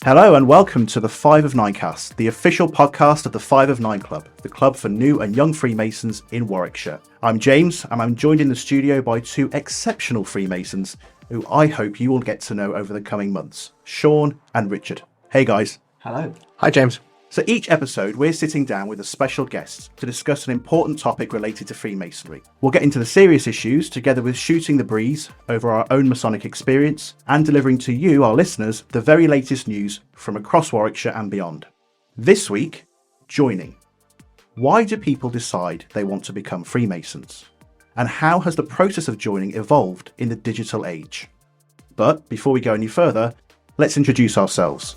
Hello and welcome to the 5 of 9 cast, the official podcast of the 5 of 9 Club, the club for new and young Freemasons in Warwickshire. I'm James and I'm joined in the studio by two exceptional Freemasons who I hope you will get to know over the coming months, Sean and Richard. Hey guys. Hello. Hi James. So each episode we're sitting down with a special guest to discuss an important topic related to Freemasonry. We'll get into the serious issues together with shooting the breeze over our own Masonic experience and delivering to you, our listeners, the very latest news from across Warwickshire and beyond. This week, joining. Why do people decide they want to become Freemasons? And how has the process of joining evolved in the digital age? But before we go any further, let's introduce ourselves.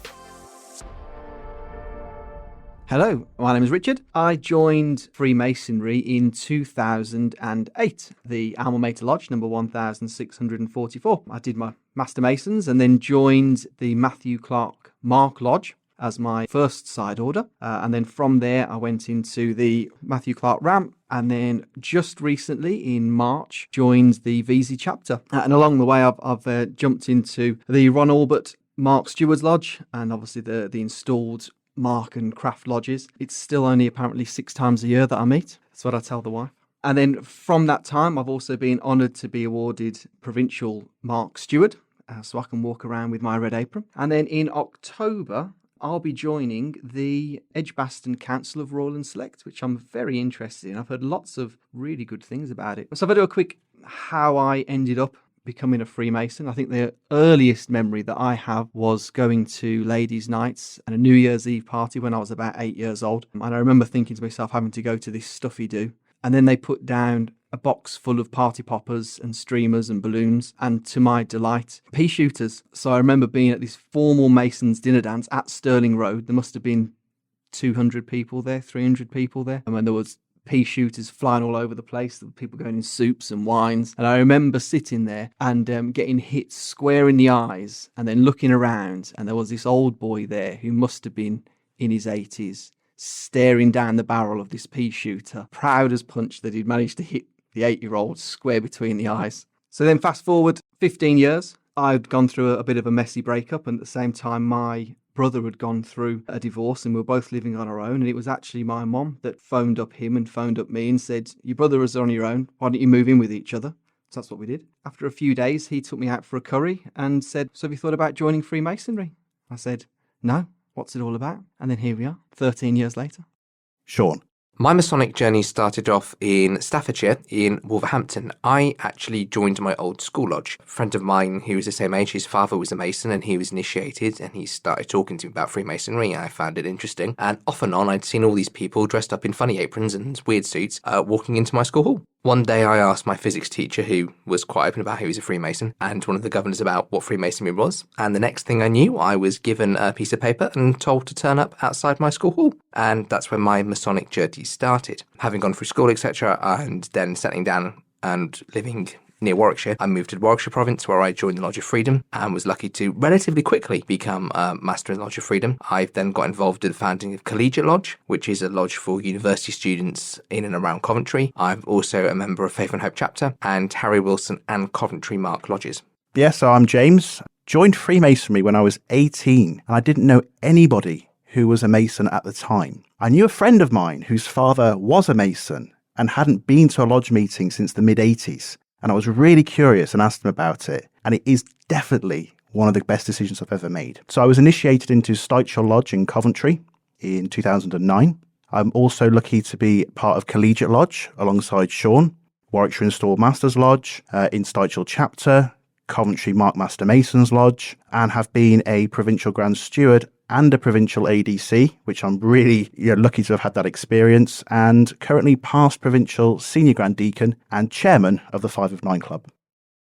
Hello, my name is Richard. I joined Freemasonry in 2008, the Alma Mater Lodge, number 1644. I did my Master Masons and then joined the Matthew Clark Mark Lodge as my first side order. And then from there, I went into the Matthew Clark Ramp and then just recently in March, joined the VZ chapter. And along the way, I've jumped into the Ron Albert Mark Stewards Lodge and obviously the installed Mark and Craft lodges. It's still only apparently 6 times a year that I meet. That's what I tell the wife. And then from that time, I've also been honoured to be awarded Provincial Mark Steward, so I can walk around with my red apron. And then in October, I'll be joining the Edgbaston Council of Royal and Select, which I'm very interested in. I've heard lots of really good things about it. So if I do a quick how I ended up becoming a Freemason, I think the earliest memory that I have was going to ladies' nights and a New Year's Eve party when I was about 8 years old. And I remember thinking to myself, having to go to this stuffy do. And then they put down a box full of party poppers and streamers and balloons, and to my delight, pea shooters. So I remember being at this formal Masons dinner dance at Stirling Road. There must have been 200 people there, 300 people there. And when there was pea shooters flying all over the place, people going in soups and wines. And I remember sitting there and getting hit square in the eyes and then looking around. And there was this old boy there who must have been in his 80s, staring down the barrel of this pea shooter, proud as punch that he'd managed to hit the 8-year-old square between the eyes. So then fast forward 15 years, I'd gone through a bit of a messy breakup. And at the same time, my brother had gone through a divorce and we were both living on our own, and it was actually my mom that phoned up him and phoned up me and said, your brother is on your own, why don't you move in with each other? So that's what we did. After a few days, he took me out for a curry and said, so have you thought about joining Freemasonry? I said, no, what's it all about? And then here we are, 13 years later. Sean. My Masonic journey started off in Staffordshire, in Wolverhampton. I actually joined my old school lodge. A friend of mine who was the same age, his father was a Mason and he was initiated and he started talking to me about Freemasonry. I found it interesting. And off and on, I'd seen all these people dressed up in funny aprons and weird suits walking into my school hall. One day I asked my physics teacher, who was quite open about who was a Freemason, and one of the governors about what Freemasonry was. And the next thing I knew, I was given a piece of paper and told to turn up outside my school hall. And that's when my Masonic journey started. Having gone through school, etc., and then settling down and living near Warwickshire, I moved to Warwickshire province where I joined the Lodge of Freedom and was lucky to relatively quickly become a Master in the Lodge of Freedom. I then got involved in the founding of Collegiate Lodge, which is a lodge for university students in and around Coventry. I'm also a member of Faith and Hope chapter and Harry Wilson and Coventry Mark lodges. Yeah, so I'm James. Joined Freemasonry when I was 18 and I didn't know anybody who was a Mason at the time. I knew a friend of mine whose father was a Mason and hadn't been to a lodge meeting since the mid-80s. And I was really curious and asked him about it. And it is definitely one of the best decisions I've ever made. So I was initiated into Stychel Lodge in Coventry in 2009. I'm also lucky to be part of Collegiate Lodge alongside Sean, Warwickshire Installed Masters Lodge, in Stychel Chapter, Coventry Mark Master Masons Lodge, and have been a Provincial Grand Steward and a Provincial ADC, which I'm really lucky to have had that experience, and currently past Provincial Senior Grand Deacon and Chairman of the 5 of 9 Club.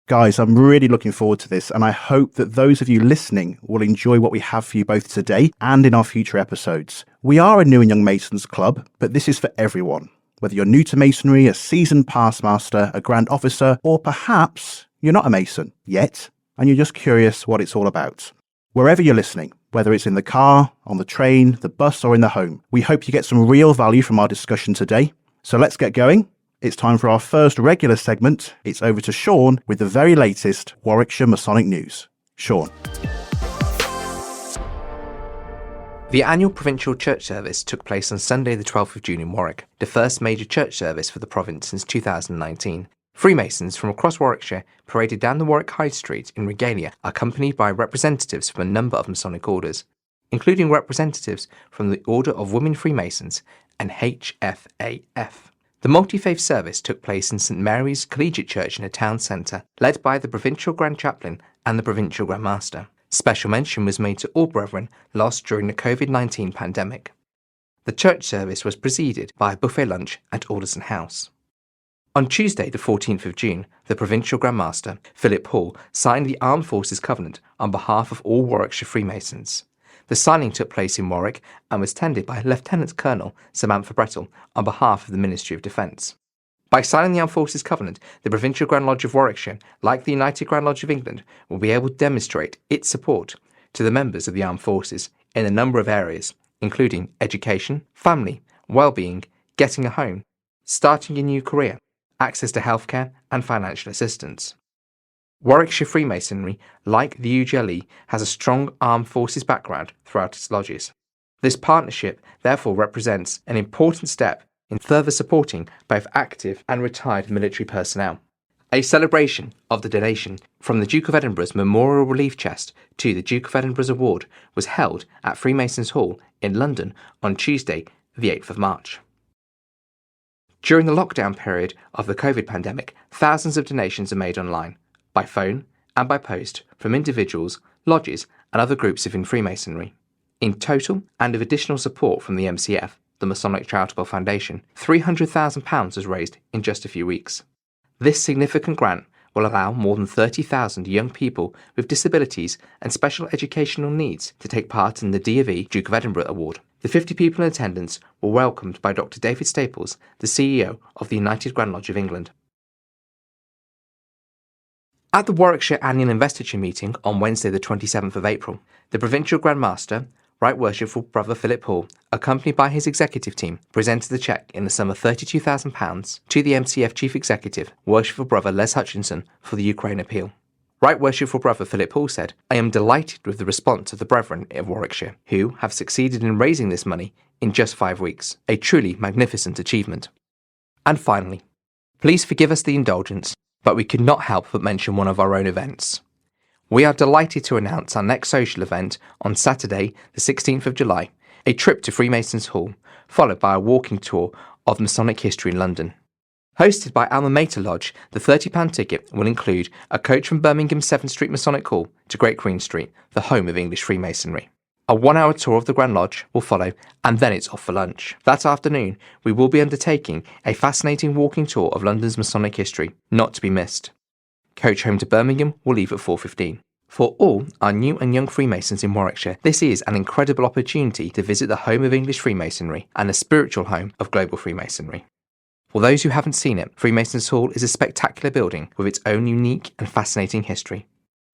Guys, I'm really looking forward to this, and I hope that those of you listening will enjoy what we have for you both today and in our future episodes. We are a new and young Masons club, but this is for everyone. Whether you're new to Masonry, a seasoned past master, a Grand Officer, or perhaps you're not a Mason yet, and you're just curious what it's all about. Wherever you're listening, whether it's in the car, on the train, the bus, or in the home, we hope you get some real value from our discussion today. So let's get going. It's time for our first regular segment. It's over to Sean with the very latest Warwickshire Masonic news. Sean. The annual Provincial church service took place on Sunday the 12th of June in Warwick, the first major church service for the province since 2019. Freemasons from across Warwickshire paraded down the Warwick High Street in regalia, accompanied by representatives from a number of Masonic orders, including representatives from the Order of Women Freemasons and HFAF. The multi-faith service took place in St Mary's Collegiate Church in the town centre, led by the Provincial Grand Chaplain and the Provincial Grand Master. Special mention was made to all brethren lost during the COVID-19 pandemic. The church service was preceded by a buffet lunch at Alderson House. On Tuesday, the 14th of June, the Provincial Grand Master, Philip Hall, signed the Armed Forces Covenant on behalf of all Warwickshire Freemasons. The signing took place in Warwick and was tended by Lieutenant Colonel Samantha Brettle on behalf of the Ministry of Defence. By signing the Armed Forces Covenant, the Provincial Grand Lodge of Warwickshire, like the United Grand Lodge of England, will be able to demonstrate its support to the members of the armed forces in a number of areas, including education, family, well-being, getting a home, starting a new career, access to healthcare and financial assistance. Warwickshire Freemasonry, like the UGLE, has a strong armed forces background throughout its lodges. This partnership therefore represents an important step in further supporting both active and retired military personnel. A celebration of the donation from the Duke of Edinburgh's Memorial Relief Chest to the Duke of Edinburgh's Award was held at Freemasons Hall in London on Tuesday, the 8th of March. During the lockdown period of the COVID pandemic, thousands of donations are made online, by phone and by post from individuals, lodges and other groups within Freemasonry. In total, and with additional support from the MCF, the Masonic Charitable Foundation, £300,000 was raised in just a few weeks. This significant grant will allow more than 30,000 young people with disabilities and special educational needs to take part in the D.of.E. Duke of Edinburgh Award. The 50 people in attendance were welcomed by Dr. David Staples, the CEO of the United Grand Lodge of England. At the Warwickshire Annual Investiture Meeting on Wednesday the 27th of April, the Provincial Grand Master, Right Worshipful Brother Philip Hall, accompanied by his executive team, presented the cheque in the sum of £32,000 to the MCF Chief Executive, Worshipful Brother Les Hutchinson, for the Ukraine appeal. Right Worshipful Brother Philip Hall said, "I am delighted with the response of the brethren of Warwickshire, who have succeeded in raising this money in just 5 weeks, a truly magnificent achievement." And finally, please forgive us the indulgence, but we could not help but mention one of our own events. We are delighted to announce our next social event on Saturday, the 16th of July, a trip to Freemasons Hall, followed by a walking tour of Masonic history in London. Hosted by Alma Mater Lodge, the £30 ticket will include a coach from Birmingham's 7th Street Masonic Hall to Great Queen Street, the home of English Freemasonry. A 1-hour tour of the Grand Lodge will follow, and then it's off for lunch. That afternoon, we will be undertaking a fascinating walking tour of London's Masonic history, not to be missed. Coach home to Birmingham will leave at 4:15. For all our new and young Freemasons in Warwickshire, this is an incredible opportunity to visit the home of English Freemasonry and the spiritual home of global Freemasonry. For those who haven't seen it, Freemasons Hall is a spectacular building with its own unique and fascinating history.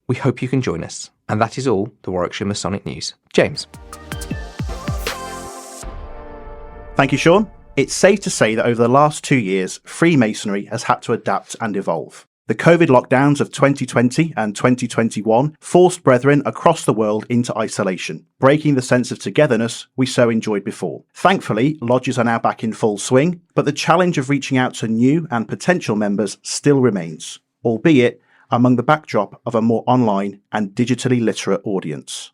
We hope you can join us. And that is all the Warwickshire Masonic News. James. Thank you, Sean. It's safe to say that over the last 2 years, Freemasonry has had to adapt and evolve. The COVID lockdowns of 2020 and 2021 forced brethren across the world into isolation, breaking the sense of togetherness we so enjoyed before. Thankfully, lodges are now back in full swing, but the challenge of reaching out to new and potential members still remains, albeit among the backdrop of a more online and digitally literate audience.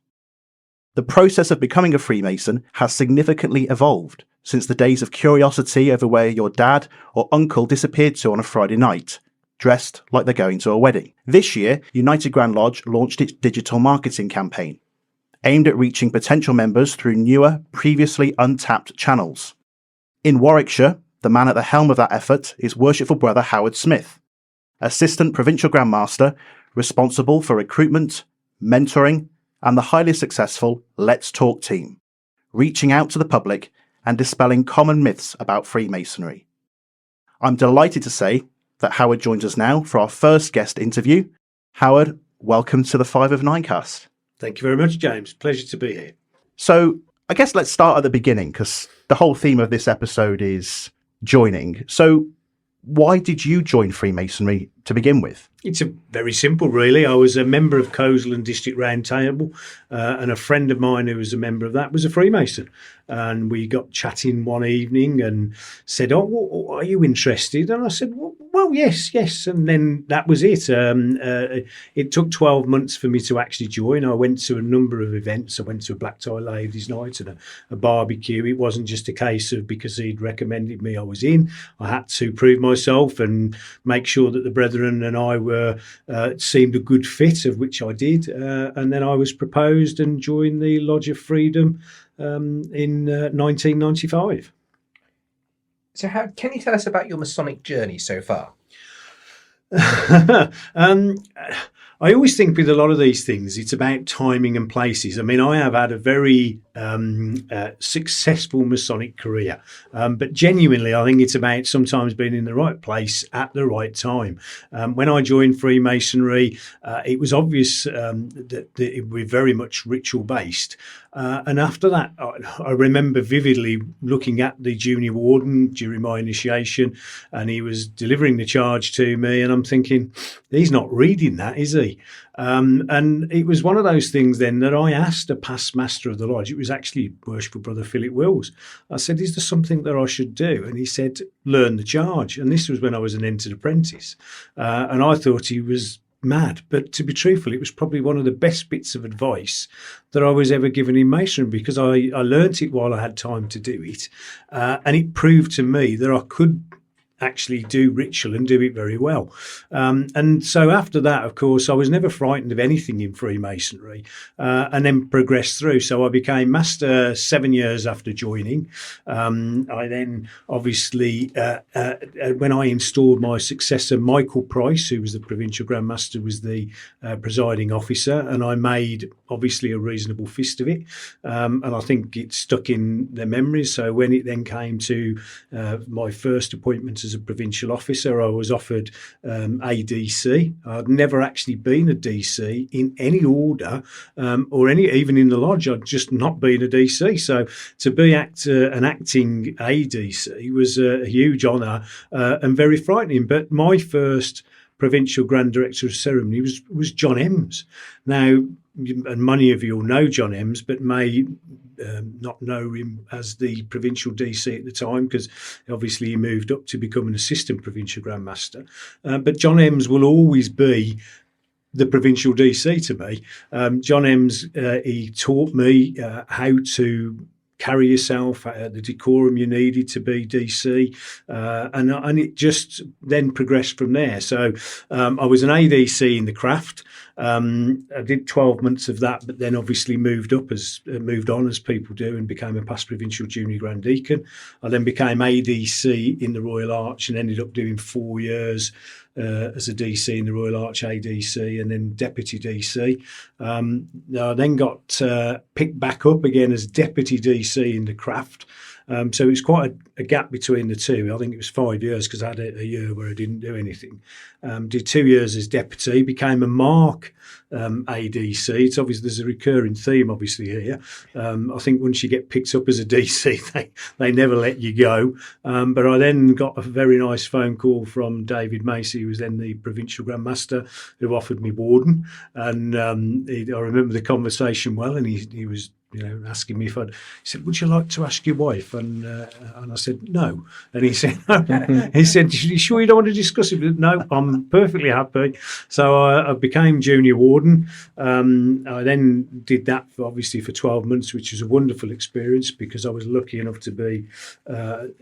The process of becoming a Freemason has significantly evolved since the days of curiosity over where your dad or uncle disappeared to on a Friday night, dressed like they're going to a wedding. This year, United Grand Lodge launched its digital marketing campaign, aimed at reaching potential members through newer, previously untapped channels. In Warwickshire, the man at the helm of that effort is Worshipful Brother Howard Smith, Assistant Provincial Grand Master, responsible for recruitment, mentoring, and the highly successful Let's Talk team, reaching out to the public and dispelling common myths about Freemasonry. I'm delighted to say that Howard joins us now for our first guest interview. Howard, welcome to the 5 of 9 cast. Thank you very much, James. Pleasure to be here. So I guess let's start at the beginning, because the whole theme of this episode is joining. So why did you join Freemasonry to begin with? It's very simple, really. I was a member of Coseland District Round Table, and a friend of mine who was a member of that was a Freemason. And we got chatting one evening and said, "Oh, well, are you interested?" And I said, "Well, yes." And then that was it. It took 12 months for me to actually join. I went to a number of events. I went to a Black Tie Ladies Night and a barbecue. It wasn't just a case of because he'd recommended me I was in. I had to prove myself and make sure that the brethren and I seemed a good fit, of which I did. And then I was proposed and joined the Lodge of Freedom in 1995. So can you tell us about your Masonic journey so far? I always think with a lot of these things, it's about timing and places. I mean, I have had a very successful Masonic career, but genuinely, I think it's about sometimes being in the right place at the right time. When I joined Freemasonry, it was obvious that we're very much ritual based. And after that, I remember vividly looking at the junior warden during my initiation, and he was delivering the charge to me, and I'm thinking, he's not reading that, is he? And it was one of those things then that I asked a past master of the lodge. It was actually Worshipful Brother Philip Wills. I said, "Is there something that I should do?" And he said, "Learn the charge." And this was when I was an entered apprentice. And I thought he was mad, but to be truthful, it was probably one of the best bits of advice that I was ever given in masonry, because I learnt it while I had time to do it, and it proved to me that I could actually do ritual and do it very well. And so after that, of course, I was never frightened of anything in Freemasonry, and then progressed through. So I became master 7 years after joining. I then obviously, when I installed my successor, Michael Price, who was the Provincial Grand Master, was the presiding officer, and I made obviously a reasonable fist of it. And I think it stuck in their memories. So when it then came to my first appointment as a provincial officer, I was offered ADC. I'd never actually been a DC in any order, or even in the lodge. I'd just not been a DC. So to be an acting ADC was a huge honour, and very frightening. But my first Provincial Grand Director of Ceremony was John Ems. Now, and many of you will know John Ems, but may not know him as the Provincial DC at the time, because obviously he moved up to become an Assistant Provincial Grand Master. But John Ems will always be the Provincial DC to me. John Ems, he taught me how to carry yourself, the decorum you needed to be DC, and it just then progressed from there. So I was an ADC in the craft. I did 12 months of that, but then obviously moved on as people do, and became a past provincial junior grand deacon. I then became ADC in the Royal Arch and ended up doing 4 years as a DC in the Royal Arch ADC, and then deputy DC. I then got picked back up again as deputy DC in the craft. So it was quite a gap between the two. I think it was 5 years, because I had a year where I didn't do anything. Did 2 years as deputy, became a mark ADC. It's obviously there's a recurring theme obviously here. I think once you get picked up as a DC, they never let you go. But I then got a very nice phone call from David Macy, who was then the Provincial Grand Master, who offered me warden. And I remember the conversation well, and he was asking me he said, "Would you like to ask your wife?" And I said, "No." And he said, "He said, you sure you don't want to discuss it?" "No, I'm perfectly happy." So I became junior warden. I then did that obviously for 12 months, which was a wonderful experience, because I was lucky enough to be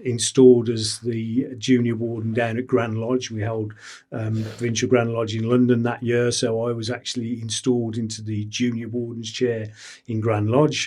installed as the junior warden down at Grand Lodge. We held Provincial Grand Lodge in London that year, so I was actually installed into the junior warden's chair in Grand Lodge.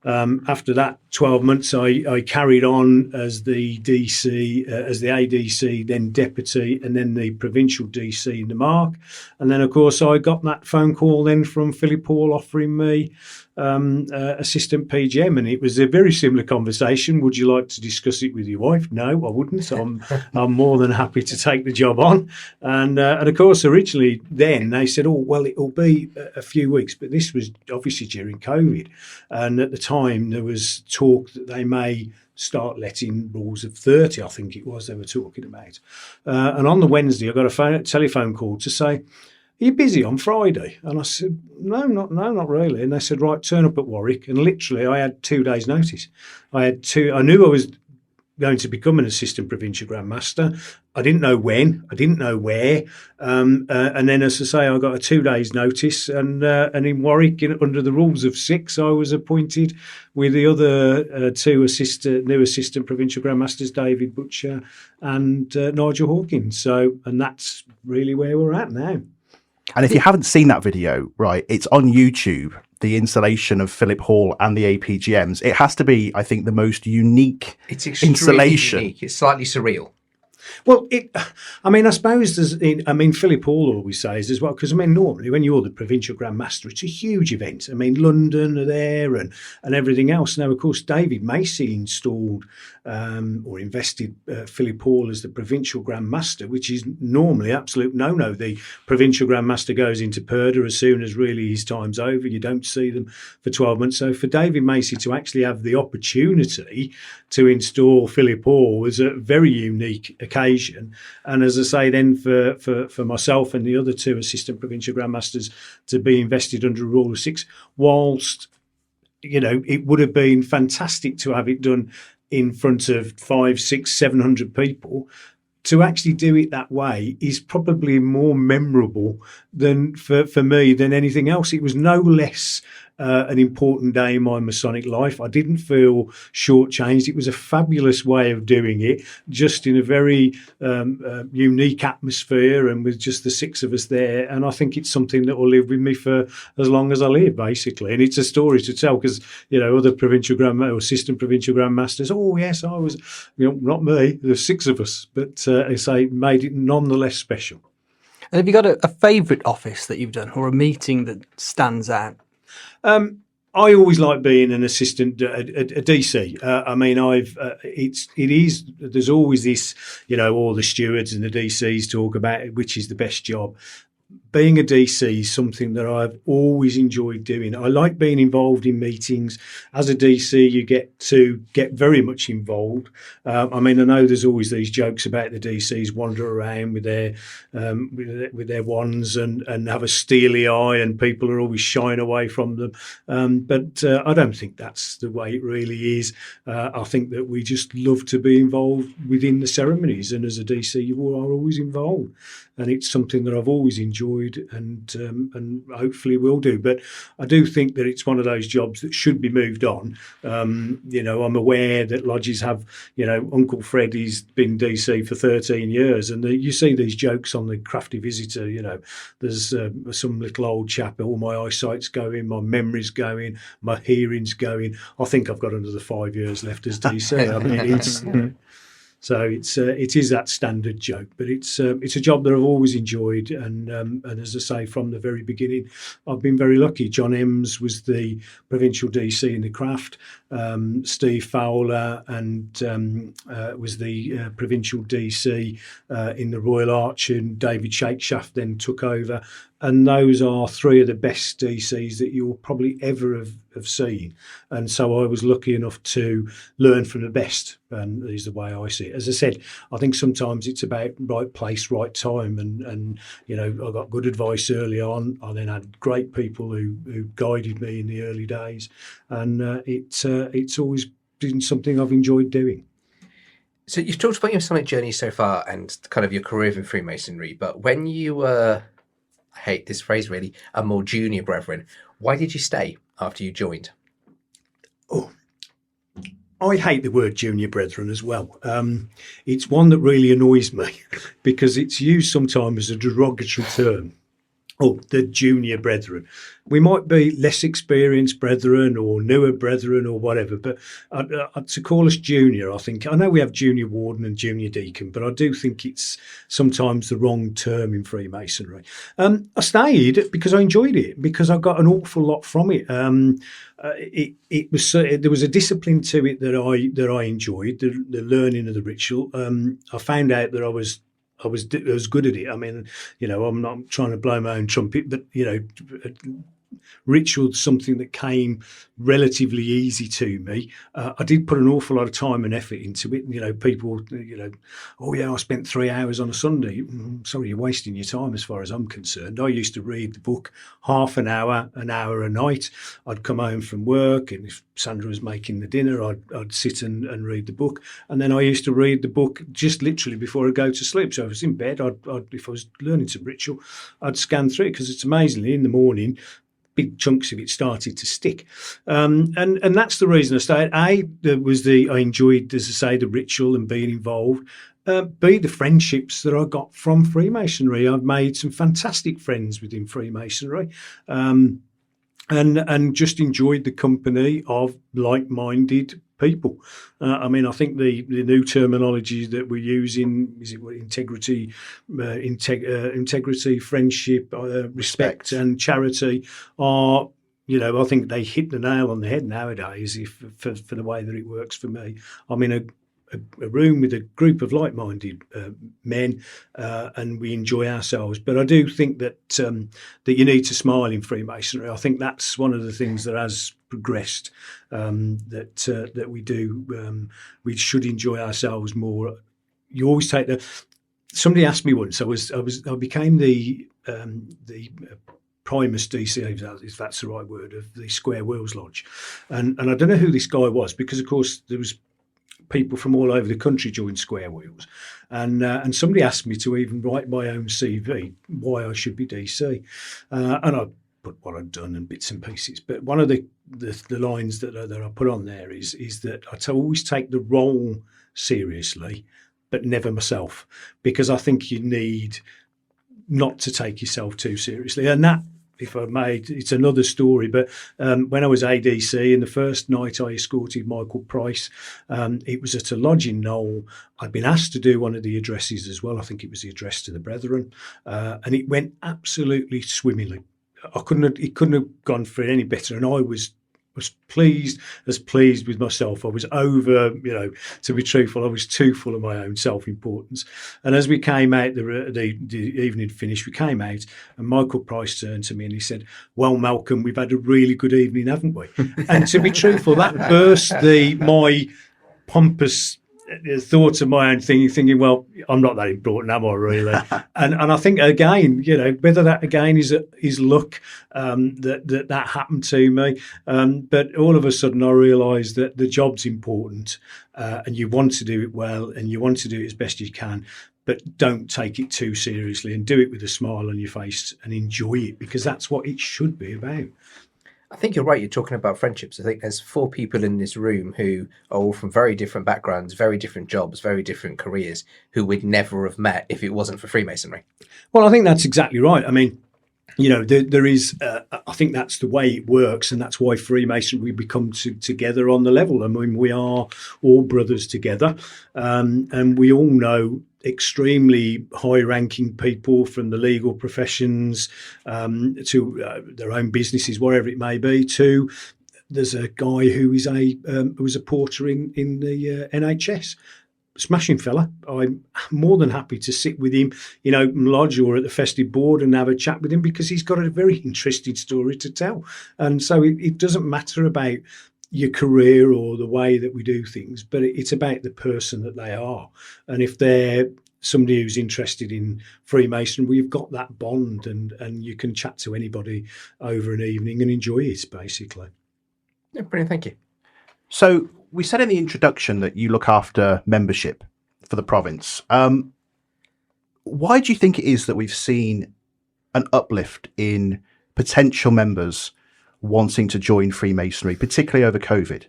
After that 12 months, I carried on as the DC, as the ADC, then deputy, and then the provincial DC in the Mark. And then, of course, I got that phone call then from Philip Hall offering me assistant PGM, and it was a very similar conversation. "Would you like to discuss it with your wife?" "No, I wouldn't. I'm more than happy to take the job on." And of course, originally then they said, "Oh, well, it'll be a few weeks," but this was obviously during COVID, and at the time there was talk that they may start letting rules of 30, I think it was they were talking about. And on the Wednesday, I got a telephone call to say, "Are you busy on Friday?" And I said, no, not really. And they said, "Right, turn up at Warwick." And literally, I had 2 days' notice. I knew I was going to become an assistant provincial Grand Master. I didn't know when, I didn't know where, and then, as I say, I got a 2 days' notice, and in Warwick, under the rules of 6, I was appointed with the other two new assistant provincial Grand Masters, David Butcher and Nigel Hawkins. So, and that's really where we're at now. And if you haven't seen that video, right, it's on YouTube, the installation of Philip Hall and the APGMs. It has to be, I think, the most unique installation. Unique. It's slightly surreal. Well, I suppose Philip Hall always says as well, because normally when you're the provincial Grand Master, it's a huge event. London are there and everything else. Now, of course, David Macy installed or invested Philip Hall as the provincial Grand Master, which is normally absolute no-no. The provincial Grand Master goes into purdah as soon as really his time's over. You don't see them for 12 months. So for David Macy to actually have the opportunity to install Philip Hall was a very unique occasion. And as I say, then for myself and the other two assistant provincial Grand Masters to be invested under a rule of 6, whilst it would have been fantastic to have it done in front of 500, 600, 700 people, to actually do it that way is probably more memorable than for me than anything else. It was no less an important day in my Masonic life. I didn't feel shortchanged. It was a fabulous way of doing it, just in a very unique atmosphere and with just the 6 of us there. And I think it's something that will live with me for as long as I live, basically. And it's a story to tell because, other provincial or assistant provincial Grand Masters, "Oh, yes, I was," not me, there's 6 of us. But I say, made it nonetheless special. And have you got a favourite office that you've done or a meeting that stands out? I always like being an assistant, a DC. There's always this, all the stewards and the DCs talk about which is the best job. Being a DC is something that I've always enjoyed doing. I like being involved in meetings. As a DC, you get to get very much involved. I know there's always these jokes about the DCs wander around with their wands and have a steely eye, and people are always shying away from them. But I don't think that's the way it really is. I think that we just love to be involved within the ceremonies, and as a DC, you are always involved. And it's something that I've always enjoyed and hopefully will do. But I do think that it's one of those jobs that should be moved on. I'm aware that lodges have, Uncle Fred, he's been DC for 13 years. And you see these jokes on the Crafty Visitor, there's some little old chap, all my eyesight's going, my memory's going, my hearing's going. I think I've got another 5 years left as DC. So it is that standard joke, but it's a job that I've always enjoyed, and as I say, from the very beginning, I've been very lucky. John Ems was the provincial DC in the craft. Steve Fowler was the provincial DC in the Royal Arch, and David Shakeshaft then took over. And those are 3 of the best DCs that you'll probably ever have seen. And so I was lucky enough to learn from the best, and is the way I see it. As I said, I think sometimes it's about right place, right time. And I got good advice early on. I then had great people who guided me in the early days. And it's always been something I've enjoyed doing. So you've talked about your Masonic journey so far and kind of your career in Freemasonry, but when you were, I hate this phrase really, a more junior brethren, why did you stay after you joined? Oh, I hate the word junior brethren as well. It's one that really annoys me because it's used sometimes as a derogatory term. Oh, the junior brethren. We might be less experienced brethren or newer brethren or whatever, but to call us junior, I know we have junior warden and junior deacon, but I do think it's sometimes the wrong term in Freemasonry. I stayed because I enjoyed it, because I got an awful lot from it. It was there was a discipline to it that I enjoyed, the learning of the ritual. I found out that I was good at it. I'm not trying to blow my own trumpet, but ritual something that came relatively easy to me. I did put an awful lot of time and effort into it. People, oh yeah, I spent 3 hours on a Sunday. Sorry, you're wasting your time as far as I'm concerned. I used to read the book half an hour a night. I'd come home from work, and if Sandra was making the dinner, I'd sit and read the book. And then I used to read the book just literally before I go to sleep. So if I was in bed, I'd if I was learning some ritual, I'd scan through it, because it's amazingly in the morning, big chunks of it started to stick, and that's the reason I started. I enjoyed, as I say, the ritual and being involved. B, the friendships that I got from Freemasonry. I've made some fantastic friends within Freemasonry, and just enjoyed the company of like-minded people. I think the new terminology that we're using, is it integrity, friendship, respect, and charity are, I think they hit the nail on the head nowadays. For the way that it works for me, I'm in a room with a group of like-minded men, and we enjoy ourselves. But I do think that you need to smile in Freemasonry. I think that's one of the things that has progressed, that we do. We should enjoy ourselves more. You always take somebody asked me once. I became the Primus DC, if that's the right word, of the Square Wheels Lodge, and I don't know who this guy was, because of course there was people from all over the country joined Square Wheels, and somebody asked me to even write my own CV why I should be DC, and I put what I'd done and bits and pieces. But one of the lines that I put on there is that I always take the role seriously, but never myself, because I think you need not to take yourself too seriously. And that, if I may, it's another story, but when I was ADC, and the first night I escorted Michael Price, it was at a lodge in Knoll. I'd been asked to do one of the addresses as well. I think it was the address to the brethren, and it went absolutely swimmingly. It couldn't have gone for it any better, and I was pleased with myself. I was over, to be truthful, I was too full of my own self-importance. And as we came out, the evening finished, we came out, and Michael Price turned to me and he said, "Well, Malcolm, we've had a really good evening, haven't we?" And to be truthful, that burst my pompous thoughts of my own thinking, well, I'm not that important, am I really? and I think, again, whether that again is luck, that happened to me, but all of a sudden I realised that the job's important, and you want to do it well, and you want to do it as best you can, but don't take it too seriously, and do it with a smile on your face and enjoy it, because that's what it should be about. I think you're right. You're talking about friendships. I think there's 4 people in this room who are all from very different backgrounds, very different jobs, very different careers, who would never have met if it wasn't for Freemasonry. Well, I think that's exactly right. I mean, there is, I think that's the way it works, and that's why Freemasonry, we become together on the level. I mean, we are all brothers together, and we all know extremely high-ranking people from the legal professions, to their own businesses, whatever it may be. To there's a guy who is who was a porter in the NHS. Smashing fella. I'm more than happy to sit with him, lodge or at the festive board, and have a chat with him, because he's got a very interesting story to tell. And so it doesn't matter about your career or the way that we do things, but it's about the person that they are. And if they're somebody who's interested in Freemasonry, we've got that bond, and you can chat to anybody over an evening and enjoy it, basically. Yeah, brilliant. Thank you. So we said in the introduction that you look after membership for the province. Why do you think it is that we've seen an uplift in potential members wanting to join Freemasonry, particularly over COVID?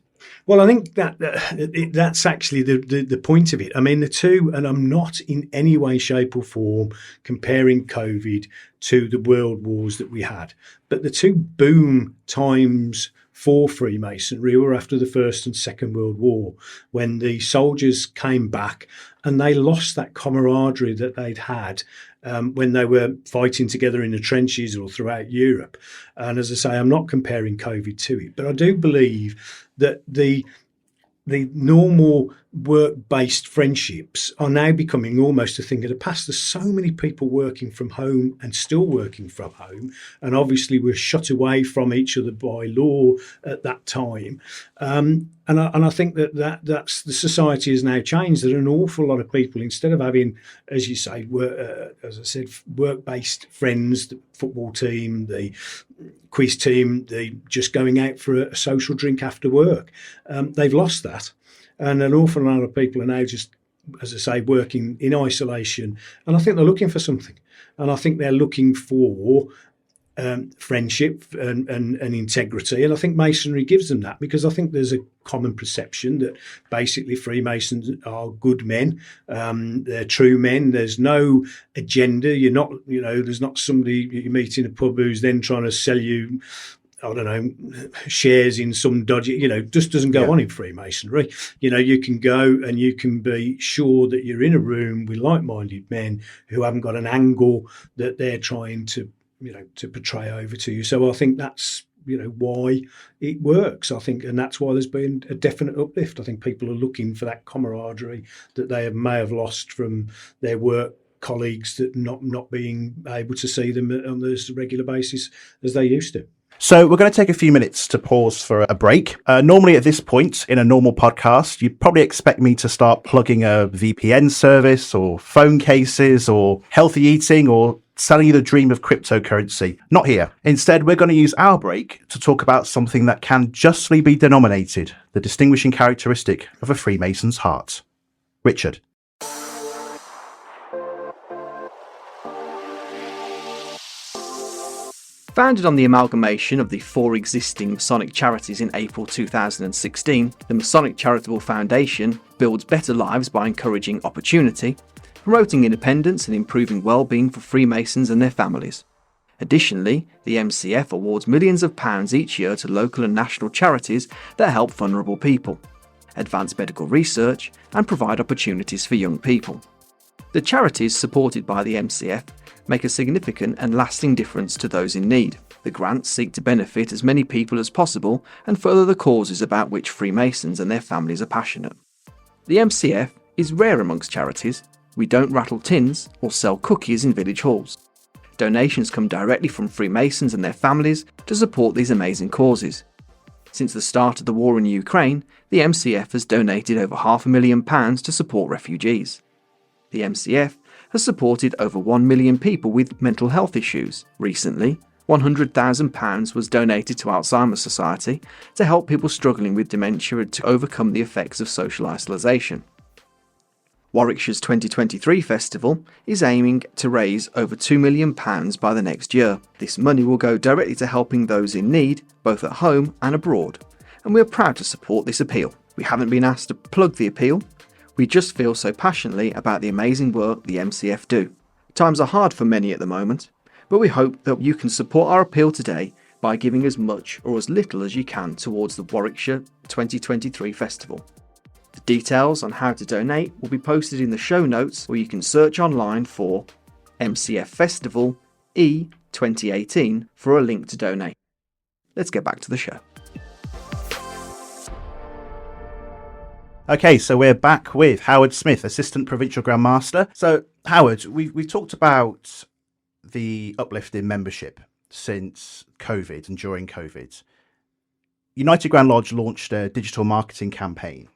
Well, I think that's actually the point of it. I mean, the two, and I'm not in any way, shape or form comparing COVID to the world wars that we had, but the two boom times for Freemasonry were after the First and Second World War, when the soldiers came back and they lost that camaraderie that they'd had when they were fighting together in the trenches or throughout Europe. And as I say, I'm not comparing COVID to it, but I do believe that the normal work-based friendships are now becoming almost a thing of the past. There's so many people working from home and still working from home, and obviously we're shut away from each other by law at that time. And I think that's the society has now changed. There are an awful lot of people, instead of having, as you say, as I said, work-based friends, the football team, the quiz team, the just going out for a social drink after work, they've lost that. And an awful lot of people are now just, as I say, working in isolation. And I think they're looking for something. And I think they're looking for friendship and integrity. And I think Masonry gives them that, because I think there's a common perception that basically Freemasons are good men. They're true men. There's no agenda. You're not, there's not somebody you meet in a pub who's then trying to sell you, I don't know, shares in some dodgy, just doesn't go on in Freemasonry. You can go and you can be sure that you're in a room with like-minded men who haven't got an angle that they're trying to portray over to you. So I think that's, why it works. I think, and that's why there's been a definite uplift. I think people are looking for that camaraderie that they may have lost from their work colleagues, that not being able to see them on this regular basis as they used to. So we're going to take a few minutes to pause for a break. Normally at this point in a normal podcast, you'd probably expect me to start plugging a VPN service or phone cases or healthy eating or selling you the dream of cryptocurrency. Not here. Instead, we're going to use our break to talk about something that can justly be denominated the distinguishing characteristic of a Freemason's heart. Richard. Founded on the amalgamation of the 4 existing Masonic charities in April 2016, the Masonic Charitable Foundation builds better lives by encouraging opportunity, promoting independence and improving well-being for Freemasons and their families. Additionally, the MCF awards millions of pounds each year to local and national charities that help vulnerable people, advance medical research, and provide opportunities for young people. The charities supported by the MCF make a significant and lasting difference to those in need. The grants seek to benefit as many people as possible and further the causes about which Freemasons and their families are passionate. The MCF is rare amongst charities. We don't rattle tins or sell cookies in village halls. Donations come directly from Freemasons and their families to support these amazing causes. Since the start of the war in Ukraine, the MCF has donated over £500,000 to support refugees. The MCF has supported over 1 million people with mental health issues. Recently, £100,000 was donated to Alzheimer's Society to help people struggling with dementia to overcome the effects of social isolation. Warwickshire's 2023 festival is aiming to raise over £2 million by the next year. This money will go directly to helping those in need, both at home and abroad, and we are proud to support this appeal. We haven't been asked to plug the appeal, we just feel so passionately about the amazing work the MCF do. Times are hard for many at the moment, but we hope that you can support our appeal today by giving as much or as little as you can towards the Warwickshire 2023 festival. The details on how to donate will be posted in the show notes, or you can search online for MCF Festival E 2018 for a link to donate. Let's get back to the show. Okay, so we're back with Howard Smith, Assistant Provincial Grand Master. So, Howard, we've talked about the uplift in membership since COVID and during COVID. United Grand Lodge launched a digital marketing campaign.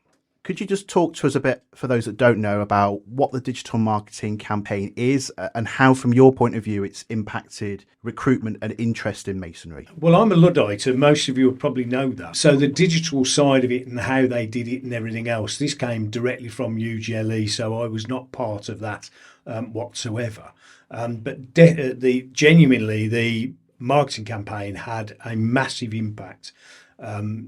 Could you just talk to us a bit, for those that don't know, about what the digital marketing campaign is and how, from your point of view, it's impacted recruitment and interest in Masonry? Well, I'm a Luddite, and most of you will probably know that. So the digital side of it and how they did it and everything else, this came directly from UGLE, so I was not part of that whatsoever. But genuinely, the marketing campaign had a massive impact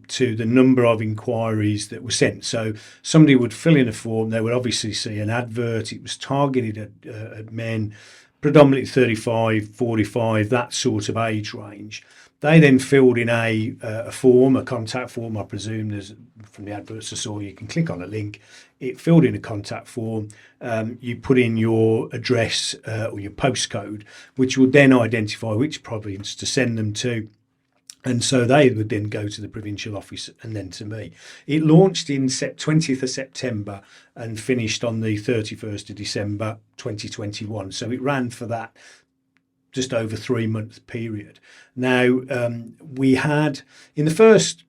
to the number of inquiries that were sent. So somebody would fill in a form, they would obviously see an advert, it was targeted at men, predominantly 35, 45, that sort of age range. They then filled in a form, a contact form, I presume. There's, from the adverts I saw, you can click on a link. It filled in a contact form. You put in your address or your postcode, which will then identify which province to send them to. And so they would then go to the provincial office and then to me. It launched in 20th of September and finished on the 31st of December 2021. So it ran for that just over 3 month period. Now, we had, in the first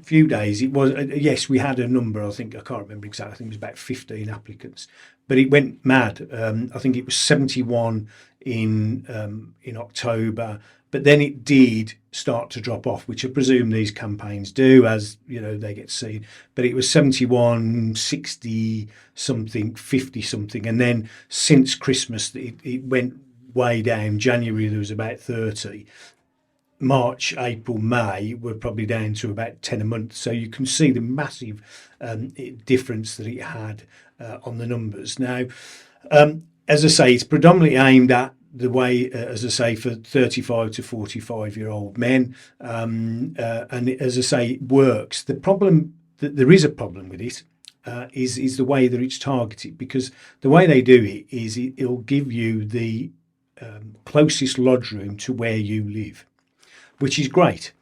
few days, it was, yes, we had a number, I can't remember exactly, I think it was about 15 applicants, but it went mad. I think it was 71 in October, but then it did start to drop off, which I presume these campaigns do as, they get seen. But it was 71, 60 something, 50 something. And then since Christmas, it went way down. January, there was about 30. March, April, May were probably down to about 10 a month. So you can see the massive difference that it had on the numbers. Now, as I say, it's predominantly aimed at the way, as I say, for 35 to 45-year-old men. And as I say, it works. The problem, there is a problem with it, is the way that it's targeted, because the way they do it is it'll give you the closest lodge room to where you live, which is great.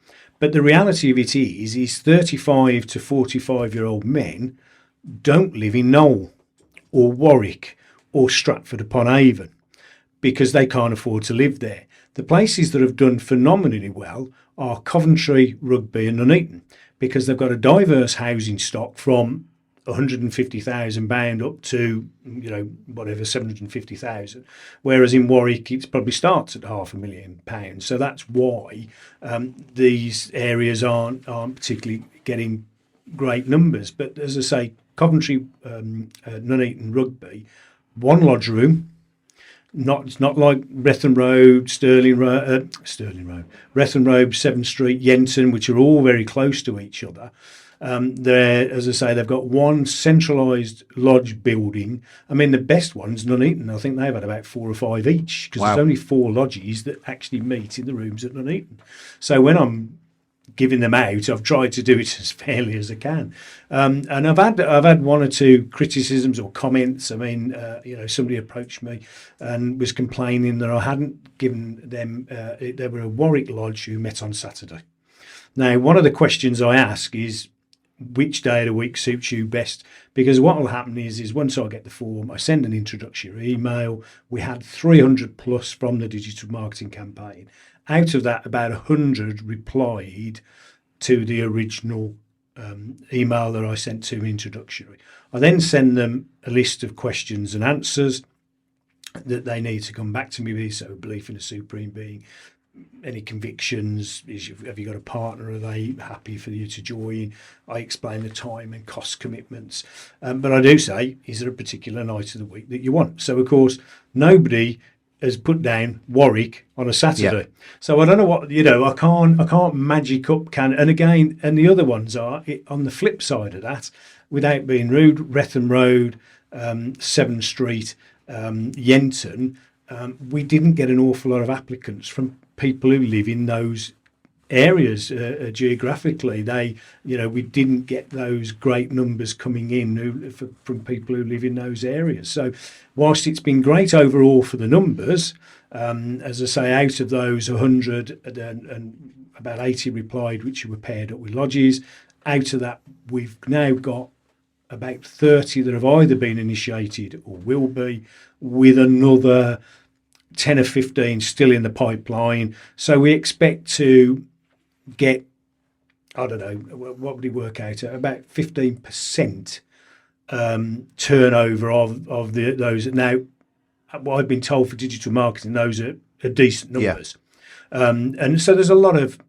But the reality of it is 35 to 45-year-old men don't live in Knowle or Warwick or Stratford upon Avon, because they can't afford to live there. The places that have done phenomenally well are Coventry, Rugby and Nuneaton, because they've got a diverse housing stock from £150,000 up to, whatever, 750,000. Whereas in Warwick, it probably starts at £500,000. So that's why these areas aren't particularly getting great numbers. But as I say, Coventry, Nuneaton, Rugby, one lodge room. It's not like Wretham Road, Stirling Road, Wretham Road, 7th Street, Yenton, which are all very close to each other. There, as I say, they've got one centralised lodge building. I mean, the best one's Nuneaton. I think they've had about 4 or 5 each, because there's only 4 lodges that actually meet in the rooms at Nuneaton. So when I'm giving them out, I've tried to do it as fairly as I can. And I've had 1 or 2 criticisms or comments. I mean, somebody approached me and was complaining that I hadn't given them. They were a Warwick lodge who met on Saturday. Now, one of the questions I ask is, which day of the week suits you best? Because what will happen is once I get the form, I send an introductory email. We had 300 plus from the digital marketing campaign. Out of that, about 100 replied to the original email that I sent to introductory. I then send them a list of questions and answers that they need to come back to me with. So, belief in a supreme being, any convictions, have you got a partner, are they happy for you to join? I explain the time and cost commitments. But I do say, is there a particular night of the week that you want? So, of course, nobody has put down Warwick on a Saturday. Yeah. So I don't know what, I can't magic up and again, and the other ones are on the flip side of that, without being rude, Wretham Road, 7th Street, Yenton, we didn't get an awful lot of applicants from people who live in those areas geographically. We didn't get those great numbers coming in from people who live in those areas. So whilst it's been great overall for the numbers, as I say, out of those 100 and about 80 replied, which were paired up with lodges. Out of that, we've now got about 30 that have either been initiated or will be, with another 10 or 15 still in the pipeline. So we expect to get, I don't know, what would it work out at? About 15% turnover of those. Now, what I've been told for digital marketing, those are decent numbers. Yeah. And so there's a lot of,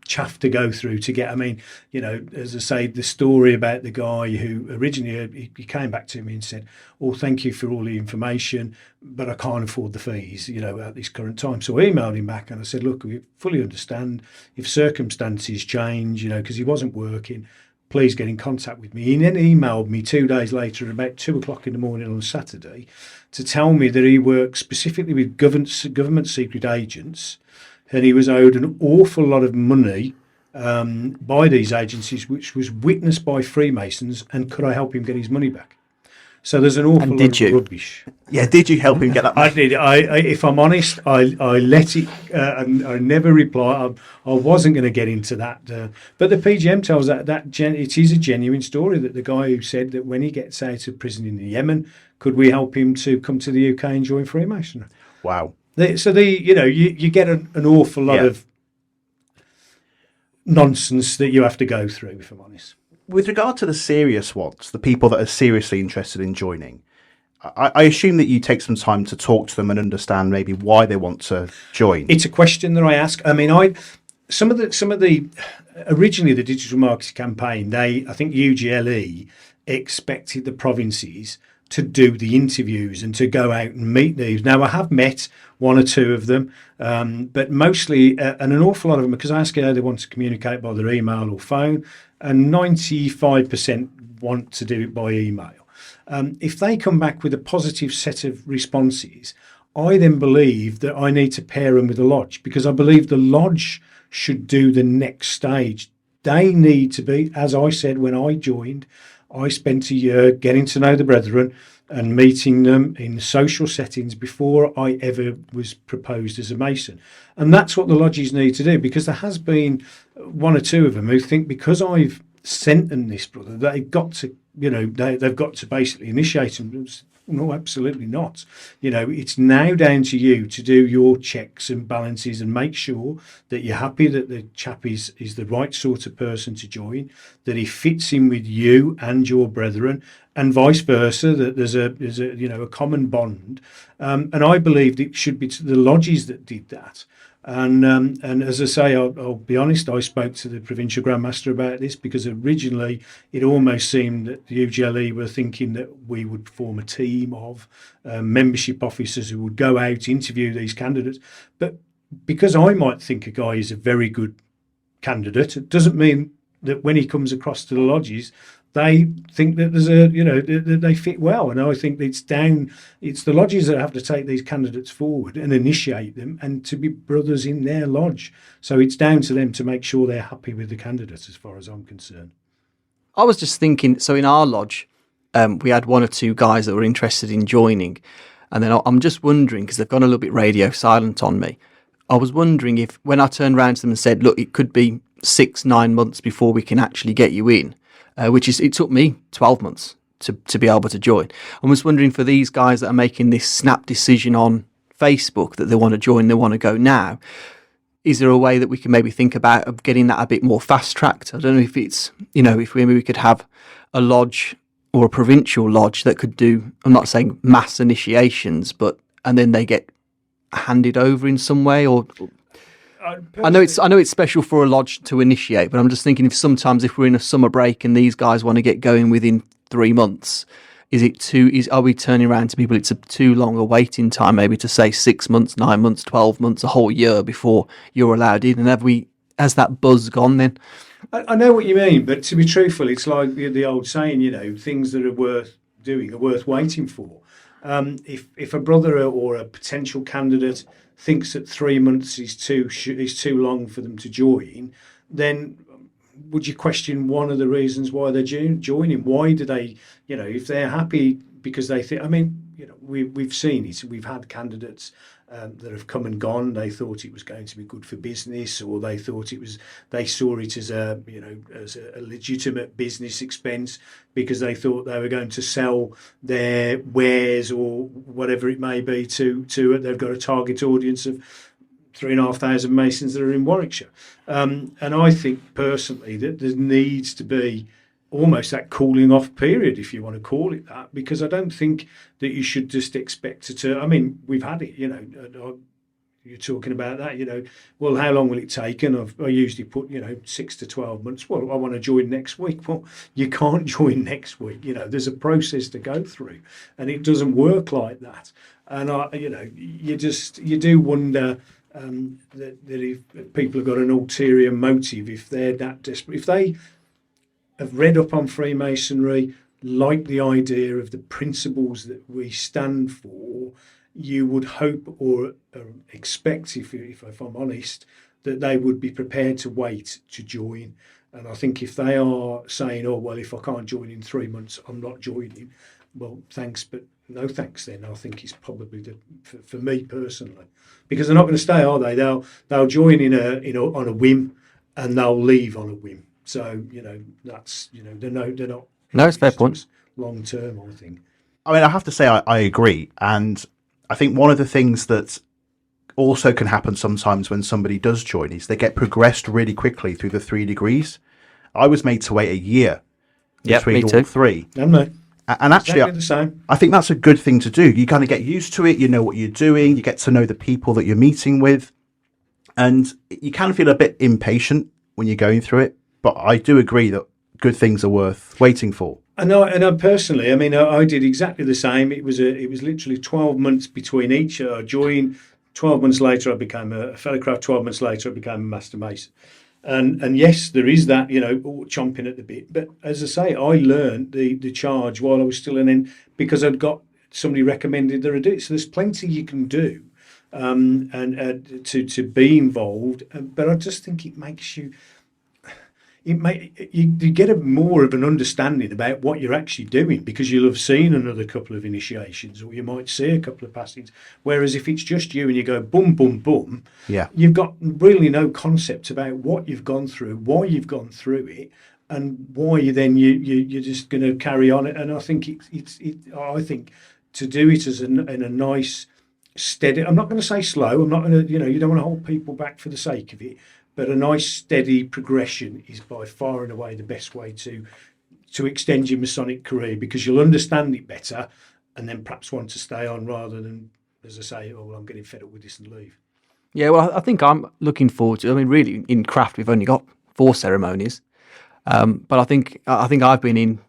chaff to go through to get. I mean, as I say, the story about the guy who originally he came back to me and said, "Oh, thank you for all the information, but I can't afford the fees, at this current time." So I emailed him back and I said, "Look, we fully understand if circumstances change, because he wasn't working, please get in contact with me." He then emailed me 2 days later at about 2:00 in the morning on Saturday to tell me that he works specifically with government secret agents, and he was owed an awful lot of money by these agencies, which was witnessed by Freemasons, and could I help him get his money back? So there's an awful And lot did of you? rubbish. Yeah, did you help him get that? I did. If I'm honest, I let it, and I never replied. I wasn't going to get into that. But the PGM tells it is a genuine story that the guy who said that when he gets out of prison in Yemen, could we help him to come to the UK and join Freemasonry? Wow. You get an awful lot Yeah. of nonsense that you have to go through, if I'm honest. With regard to the serious ones, the people that are seriously interested in joining, I assume that you take some time to talk to them and understand maybe why they want to join. It's a question that I ask. I mean, some of the originally the digital marketing campaign, I think UGLE expected the provinces to do the interviews and to go out and meet these. Now, I have met one or two of them, but mostly, and an awful lot of them, because I ask how they want to communicate by their email or phone, and 95% want to do it by email. If they come back with a positive set of responses, I then believe that I need to pair them with the lodge, because I believe the lodge should do the next stage. They need to be, as I said when I joined, I spent a year getting to know the brethren and meeting them in social settings before I ever was proposed as a Mason. And that's what the lodges need to do, because there has been one or two of them who think because I've sent them this, brother, they've got to, they've got to basically initiate them. No, absolutely not. It's now down to you to do your checks and balances and make sure that you're happy that the chap is the right sort of person to join, that he fits in with you and your brethren, and vice versa, that there's a common bond. And I believed it should be to the lodges that did that. And as I say, I'll be honest, I spoke to the Provincial Grand Master about this, because originally it almost seemed that the UGLE were thinking that we would form a team of membership officers who would go out, interview these candidates. But because I might think a guy is a very good candidate, it doesn't mean that when he comes across to the lodges, they think that that they fit well. And I think it's the lodges that have to take these candidates forward and initiate them and to be brothers in their lodge. So it's down to them to make sure they're happy with the candidates, as far as I'm concerned. I was just thinking, so in our lodge, we had one or two guys that were interested in joining. And then I'm just wondering, because they've gone a little bit radio silent on me, I was wondering if when I turned around to them and said, look, it could be 6-9 months before we can actually get you in, it took me 12 months to be able to join. I was wondering, for these guys that are making this snap decision on Facebook that they want to join, they want to go now, is there a way that we can maybe think about of getting that a bit more fast-tracked? I don't know if it's, if we could have a lodge or a provincial lodge that could do, I'm not saying mass initiations, and then they get handed over in some way, or I know it's special for a lodge to initiate, but I'm just thinking if we're in a summer break and these guys want to get going within 3 months, are we turning around to people, it's a too long a waiting time, maybe to say 6 months, 9 months, 12 months, a whole year before you're allowed in? And has that buzz gone then? I know what you mean, but to be truthful, it's like the old saying, things that are worth doing are worth waiting for. If a brother or a potential candidate thinks that 3 months is too long for them to join, then would you question one of the reasons why they're joining? Why do they, if they're happy because they think, we've seen it. We've had candidates that have come and gone. They thought it was going to be good for business, or they saw it as a legitimate business expense because they thought they were going to sell their wares or whatever it may be to they've got a target audience of 3,500 Masons that are in Warwickshire. And I think personally that there needs to be almost that cooling off period, if you want to call it that, because I don't think that you should just expect it to. We've had it, you're talking about that, well, how long will it take? And I usually put, 6 to 12 months. Well, I want to join next week. Well, you can't join next week. There's a process to go through, and it doesn't work like that. And you do wonder that if people have got an ulterior motive, if they're that desperate, if they have read up on Freemasonry, like the idea of the principles that we stand for, you would hope or expect, if I'm honest, that they would be prepared to wait to join. And I think if they are saying, oh, well, if I can't join in 3 months, I'm not joining, well, thanks, but no thanks. Then I think it's probably for me personally, because they're not going to stay, are they? They'll join on a whim, and they'll leave on a whim. So that's they're not. No, it's a fair point. Long term, I think. I mean, I have to say I agree. And I think one of the things that also can happen sometimes when somebody does join is they get progressed really quickly through the 3 degrees. I was made to wait a year between all 3. No. And actually, exactly the same. I think that's a good thing to do. You kind of get used to it. You know what you're doing. You get to know the people that you're meeting with. And you can feel a bit impatient when you're going through it. But I do agree that good things are worth waiting for. And I personally, I mean, I did exactly the same. It was literally 12 months between each. I joined. 12 months later, I became a fellow craft. 12 months later, I became a master mason. And yes, there is that, chomping at the bit. But as I say, I learned the charge while I was still in, because I'd got somebody recommended that I do it. So there's plenty you can do and to be involved. But I just think it makes you get a more of an understanding about what you're actually doing, because you'll have seen another couple of initiations, or you might see a couple of passings. Whereas if it's just you and you go boom, boom, boom, you've got really no concept about what you've gone through, why you've gone through it, and why you're just going to carry on. And I think I think to do it as in a nice, steady. I'm not going to say slow. I'm not going to you don't want to hold people back for the sake of it. But a nice steady progression is by far and away the best way to extend your Masonic career, because you'll understand it better and then perhaps want to stay on, rather than, as I say, oh, well, I'm getting fed up with this and leave. Yeah, well, I think I'm looking forward to. I mean, really, in craft, we've only got 4 ceremonies, but I think I've been in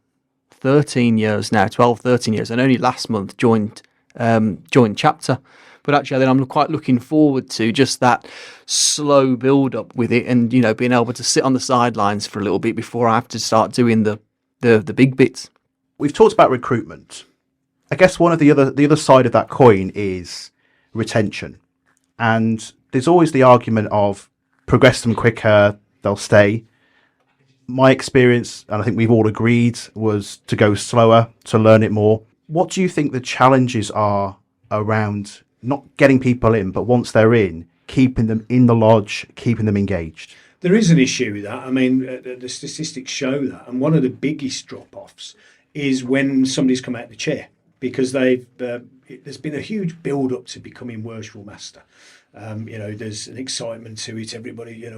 13 years now, 12, 13 years, and only last month joined chapter. But actually, then I'm quite looking forward to just that slow build up with it, and being able to sit on the sidelines for a little bit before I have to start doing the big bits. We've talked about recruitment. I guess one of the other side of that coin is retention, and there's always the argument of progress them quicker, they'll stay. My experience, and I think we've all agreed, was to go slower, to learn it more. What do you think the challenges are around not getting people in, but once they're in, keeping them in the lodge, keeping them engaged? There is an issue with that. I mean, the statistics show that. And one of the biggest drop-offs is when somebody's come out of the chair, because there's been a huge build-up to becoming worshipful master. There's an excitement to it. Everybody,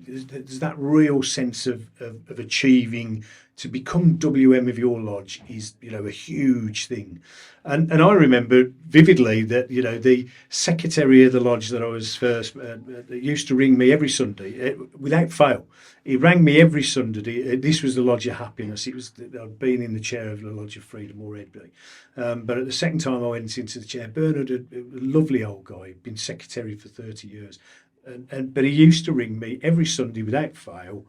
there's that real sense of achieving. To become WM of your lodge is, a huge thing. And I remember vividly that, the secretary of the lodge that I was first, that used to ring me every Sunday, without fail. He rang me every Sunday. This was the Lodge of Happiness. I'd been in the chair of the Lodge of Freedom already. But at the second time I went into the chair, Bernard, a lovely old guy, had been secretary for 30 years. But he used to ring me every Sunday without fail,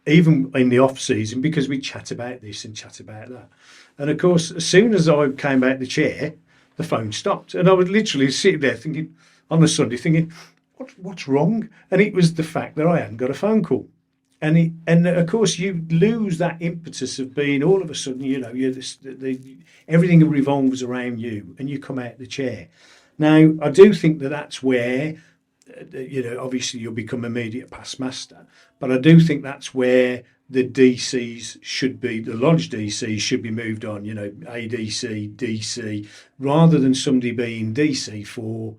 even in the off season, because we chat about this and chat about that. And of course, as soon as I came out the chair, the phone stopped, and I would literally sit there thinking, on a Sunday, thinking, what's wrong? And it was the fact that I hadn't got a phone call. And of course, you lose that impetus of being all of a sudden, everything revolves around you, and you come out the chair. Now, I do think that that's where, obviously you'll become immediate past master, but I do think that's where the DCs should be, the lodge DCs should be moved on, ADC, DC, rather than somebody being DC for,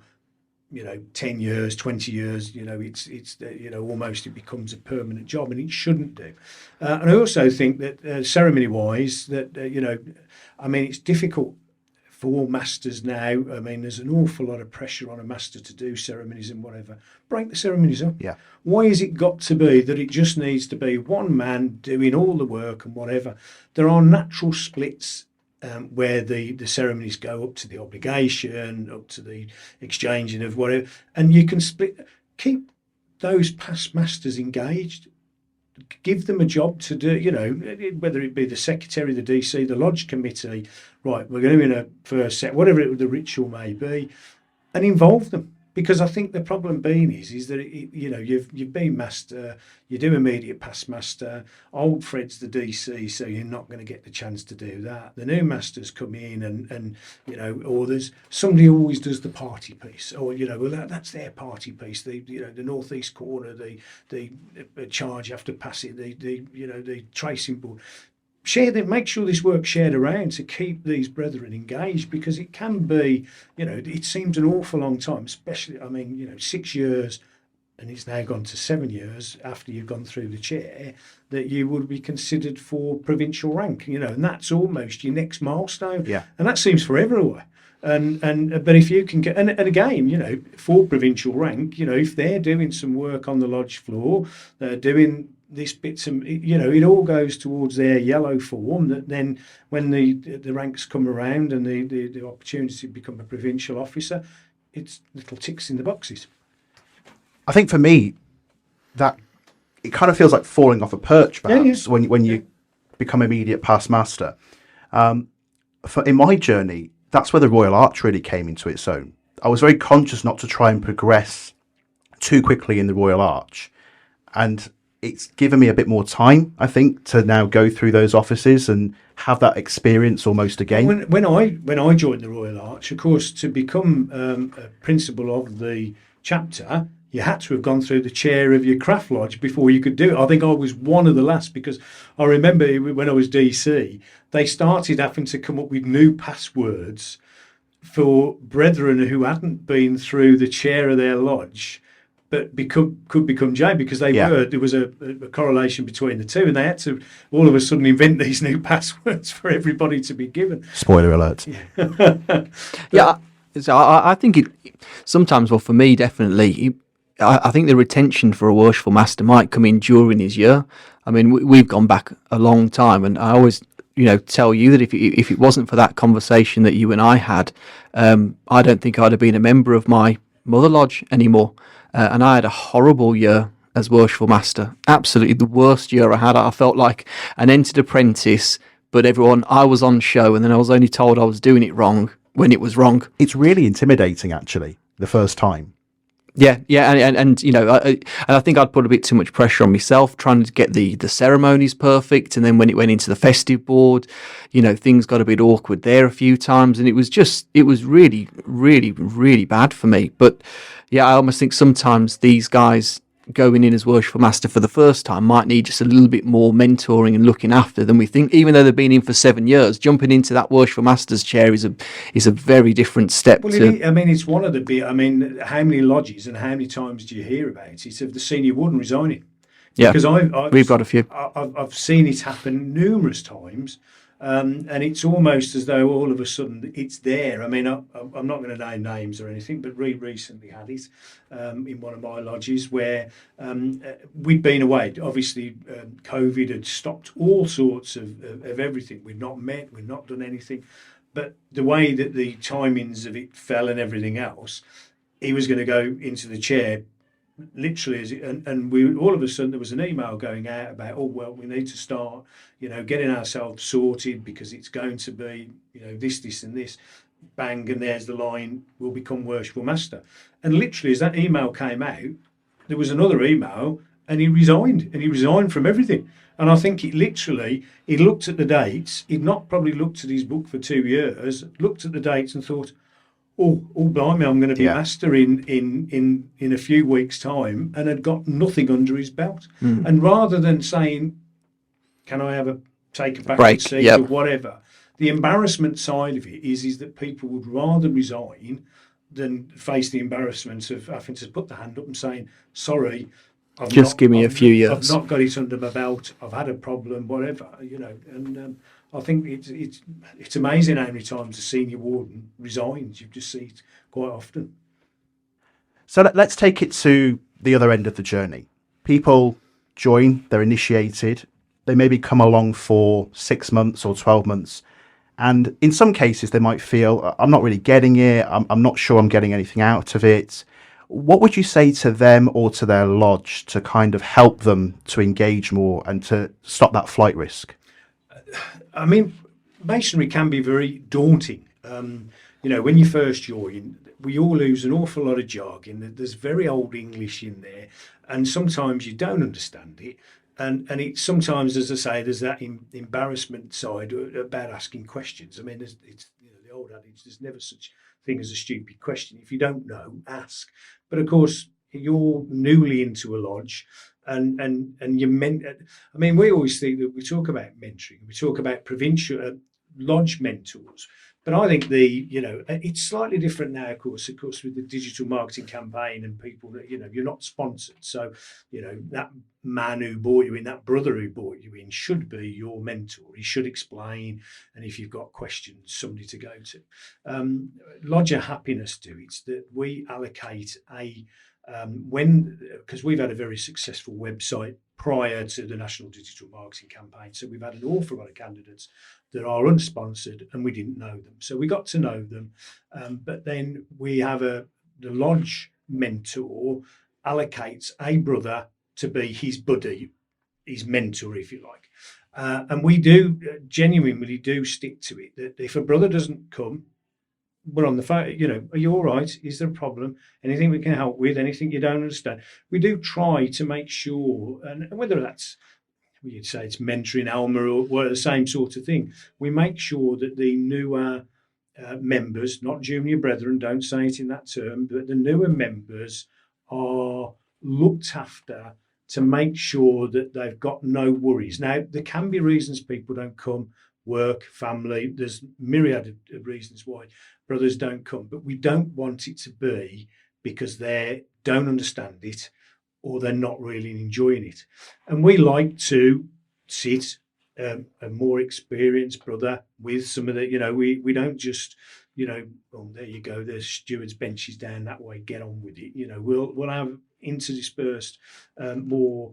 10 years, 20 years, it's almost it becomes a permanent job, and it shouldn't do. And I also think that ceremony wise, that, it's difficult for masters now. I mean, there's an awful lot of pressure on a master to do ceremonies and whatever. Break the ceremonies up. Yeah. Why has it got to be that it just needs to be one man doing all the work and whatever? There are natural splits where the ceremonies go up to the obligation, up to the exchanging of whatever, and you can split. Keep those past masters engaged. Give them a job to do, whether it be the secretary, the DC, the lodge committee. Right, we're going to in a first set, whatever the ritual may be, and involve them. Because I think the problem being is that you've been master, you do immediate past master. Old Fred's the DC, so you're not going to get the chance to do that. The new masters come in, and or there's somebody who always does the party piece, or that's their party piece. The northeast corner, the charge you have to pass it, the tracing board. Make sure this work's shared around to keep these brethren engaged, because it can be, it seems an awful long time, especially, 6 years, and it's now gone to 7 years after you've gone through the chair, that you would be considered for provincial rank, and that's almost your next milestone. Yeah. And that seems forever away. But if you can get, and again, for provincial rank, if they're doing some work on the lodge floor, they're doing this bits and it all goes towards their yellow form, that then when the ranks come around and the opportunity to become a provincial officer, it's little ticks in the boxes. I think for me, that it kind of feels like falling off a perch, perhaps, when you become immediate past master. In my journey, that's where the Royal Arch really came into its own. I was very conscious not to try and progress too quickly in the Royal Arch, and it's given me a bit more time, I think, to now go through those offices and have that experience almost again. When I joined the Royal Arch, of course, to become a principal of the chapter, you had to have gone through the chair of your craft lodge before you could do it. I think I was one of the last, because I remember when I was DC, they started having to come up with new passwords for brethren who hadn't been through the chair of their lodge, but could become J, because there was a correlation between the two, and they had to all of a sudden invent these new passwords for everybody to be given. Spoiler alert. So I think it sometimes, well, for me, definitely, I think the retention for a worshipful master might come in during his year. I mean, we've gone back a long time, and I always tell you that if it wasn't for that conversation that you and I had, I don't think I'd have been a member of my mother lodge anymore. And I had a horrible year as worshipful master. Absolutely the worst year I had. I felt like an entered apprentice, but I was on show, and then I was only told I was doing it wrong when it was wrong. It's really intimidating, actually, the first time. Yeah, and I think I'd put a bit too much pressure on myself, trying to get the ceremonies perfect, and then when it went into the festive board, things got a bit awkward there a few times, and it was really, really, really bad for me. But yeah, I almost think sometimes these guys going in as worshipful master for the first time might need just a little bit more mentoring and looking after than we think. Even though they've been in for 7 years, jumping into that worshipful master's chair is a very different step. Well, it's one of the how many lodges and how many times do you hear about it of the senior warden resigning? Yeah, because we've got a few. I've seen it happen numerous times. And it's almost as though all of a sudden it's there. I mean, I'm not going to name names or anything, but we recently had it in one of my lodges where we'd been away. Obviously, COVID had stopped all sorts of everything. We'd not met, we'd not done anything. But the way that the timings of it fell and everything else, he was going to go into the chair literally, and we all of a sudden there was an email going out about, we need to start getting ourselves sorted, because it's going to be this and this, bang, and there's the line, will become worshipful master. And literally as that email came out, there was another email, and he resigned from everything. And I think he looked at the dates. He'd not probably looked at his book for 2 years, looked at the dates and thought, blimey, I'm going to be master in a few weeks' time, and had got nothing under his belt. And rather than saying, can I take a back seat or whatever, the embarrassment side of it is that people would rather resign than face the embarrassment of having to put the hand up and saying, sorry, give me a few years. I've not got it under my belt. I've had a problem, whatever, and I think it's amazing how many times a senior warden resigns. You just see it quite often. So let's take it to the other end of the journey. People join, they're initiated, they maybe come along for 6 months or 12 months. And in some cases, they might feel, I'm not really getting it. I'm not sure I'm getting anything out of it. What would you say to them or to their lodge to kind of help them to engage more and to stop that flight risk? I mean, Masonry can be very daunting. When you first join, we all use an awful lot of jargon. There's very old English in there, and sometimes you don't understand it. And it's sometimes, as I say, there's that embarrassment side about asking questions. I mean, it's the old adage: there's never such thing as a stupid question. If you don't know, ask. But of course, you're newly into a lodge, and you meant. I mean, we always think that we talk about mentoring, we talk about provincial lodge mentors. But I think it's slightly different now, of course, with the digital marketing campaign and people that, you're not sponsored. So, that man who brought you in, that brother who brought you in should be your mentor. He should explain. And if you've got questions, somebody to go to. Lodger Happiness do it's that we allocate because we've had a very successful website prior to the National Digital Marketing Campaign. So we've had an awful lot of candidates that are unsponsored and we didn't know them. So we got to know them. But then we have the lodge mentor allocates a brother to be his buddy, his mentor, if you like. And we do genuinely do stick to it, that if a brother doesn't come, we're on the phone, are you all right? Is there a problem? Anything we can help with? Anything you don't understand? We do try to make sure, and whether that's, you'd say it's mentoring Alma or the same sort of thing, we make sure that the newer members, not junior brethren, don't say it in that term, but the newer members are looked after to make sure that they've got no worries. Now, there can be reasons people don't come, work, family, there's myriad of reasons why brothers don't come, but we don't want it to be because they don't understand it or they're not really enjoying it. And we like to sit a more experienced brother with some of the, we don't just, oh, there you go, there's stewards' benches down that way, get on with it. We'll have interdispersed more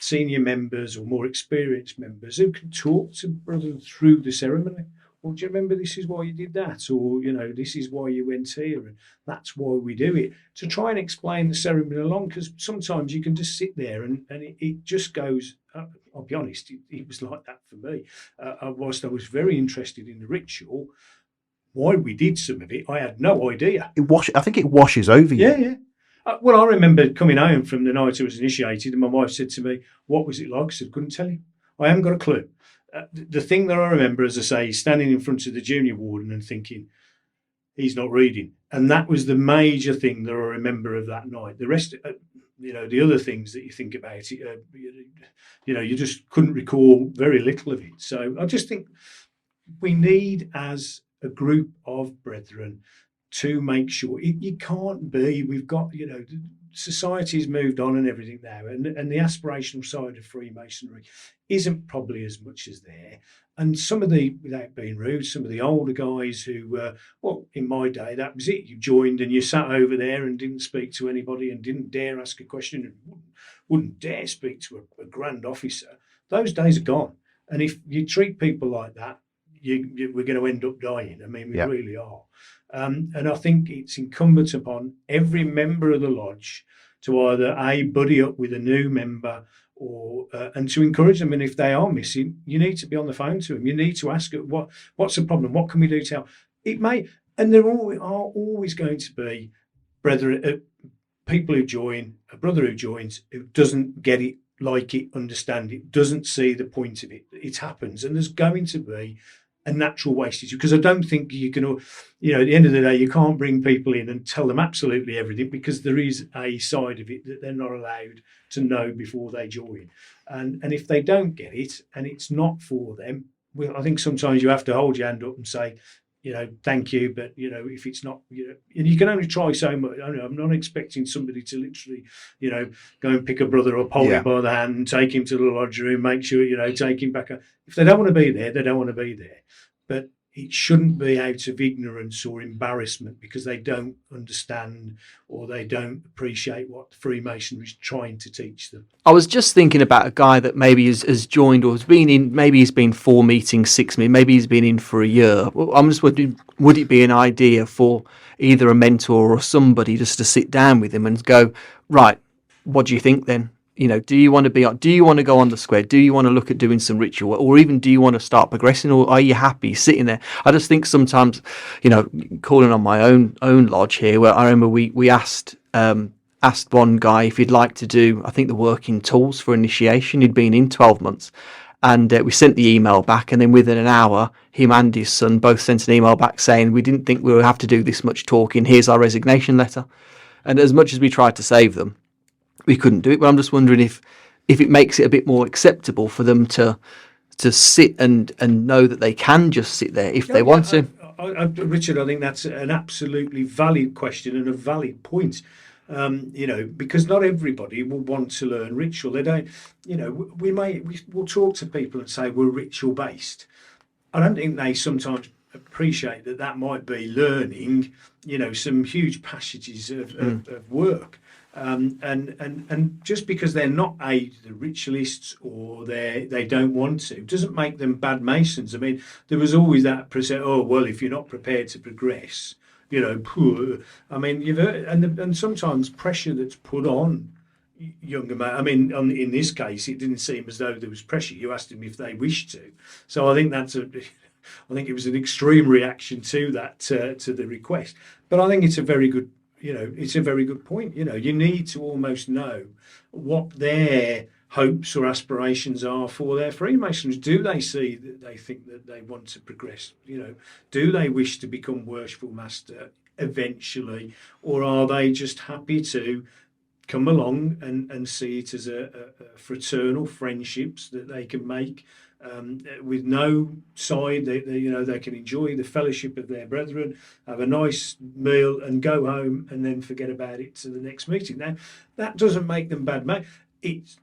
senior members or more experienced members who can talk to brother through the ceremony. Well, do you remember this is why you did that? Or, this is why you went here and that's why we do it. To try and explain the ceremony along, because sometimes you can just sit there and it just goes, I'll be honest, it was like that for me. Whilst I was very interested in the ritual, why we did some of it, I had no idea. I think it washes over you. Yeah. Well, I remember coming home from the night I was initiated and my wife said to me, what was it like? I said, couldn't tell you. I haven't got a clue. The thing that I remember, as I say, is standing in front of the junior warden and thinking, he's not reading. And that was the major thing that I remember of that night. The rest, the other things that you think about, you just couldn't recall very little of it. So I just think we need, as a group of brethren, to make sure it can't be, we've got, society's moved on and everything now, and the aspirational side of Freemasonry isn't probably as much as there. And some of the, without being rude, some of the older guys who, in my day, that was it. You joined and you sat over there and didn't speak to anybody and didn't dare ask a question and wouldn't dare speak to a grand officer. Those days are gone. And if you treat people like that, we're going to end up dying. I mean, we really are. And I think it's incumbent upon every member of the lodge to either buddy up with a new member or and to encourage them. And if they are missing, you need to be on the phone to them. You need to ask what's the problem? What can we do to help? It may, and there are always going to be brethren, people who join, a brother who joins who doesn't get it, like it, understand it, doesn't see the point of it. It happens, and there's going to be a natural wastage, because I don't think you can, at the end of the day, you can't bring people in and tell them absolutely everything, because there is a side of it that they're not allowed to know before they join. And if they don't get it and it's not for them, well, I think sometimes you have to hold your hand up and say, thank you, but, if it's not, and you can only try so much. I'm not expecting somebody to literally, go and pick a brother up, hold him by the hand, and take him to the lodge room, make sure, take him back. If they don't want to be there, they don't want to be there. But it shouldn't be out of ignorance or embarrassment because they don't understand or they don't appreciate what Freemasonry is trying to teach them. I was just thinking about a guy that maybe has joined or has been in, maybe he's been 4 meetings, 6 meetings, maybe he's been in for a year. Well, I'm just wondering, would it be an idea for either a mentor or somebody just to sit down with him and go, right, what do you think then? do you want to do you want to go on the square? Do you want to look at doing some ritual, or even do you want to start progressing, or are you happy sitting there? I just think sometimes, calling on my own lodge here, where I remember we asked one guy if he'd like to do, I think, the working tools for initiation. He'd been in 12 months. And we sent the email back, and then within an hour, him and his son both sent an email back saying, we didn't think we would have to do this much talking. Here's our resignation letter. And as much as we tried to save them, we couldn't do it. But I'm just wondering if it makes it a bit more acceptable for them to sit and know that they can just sit there if they want to. Richard, I think that's an absolutely valid question and a valid point. Because not everybody will want to learn ritual. They don't, we'll talk to people and say we're ritual based. I don't think they sometimes appreciate that might be learning, some huge passages of work. And just because they're not the ritualists or they don't want to, doesn't make them bad Masons. I mean, there was always that percent, if you're not prepared to progress, poor. I mean, you've heard, and sometimes pressure that's put on younger men. I mean, in this case, it didn't seem as though there was pressure. You asked them if they wished to. So I think I think it was an extreme reaction to that, to the request. But I think it's a very good, it's a very good point. You need to almost know what their hopes or aspirations are for their Freemasons. Do they see that they think that they want to progress? Do they wish to become worshipful master eventually, or are they just happy to come along and see it as a fraternal friendships that they can make with no side? They can enjoy the fellowship of their brethren, have a nice meal, and go home, and then forget about it to the next meeting. Now, that doesn't make them bad mates. It's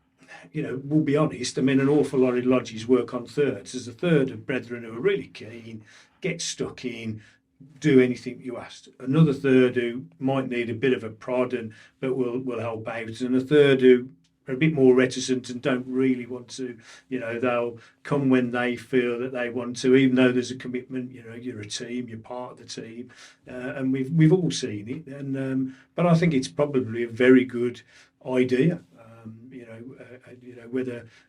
we'll be honest, I mean, an awful lot of lodges work on thirds. There's a third of brethren who are really keen, get stuck in, do anything you asked. Another third who might need a bit of a prod but will help out. And a third who are a bit more reticent and don't really want to, they'll come when they feel that they want to, even though there's a commitment. You're a team, you're part of the team. And we've all seen it. And but I think it's probably a very good idea.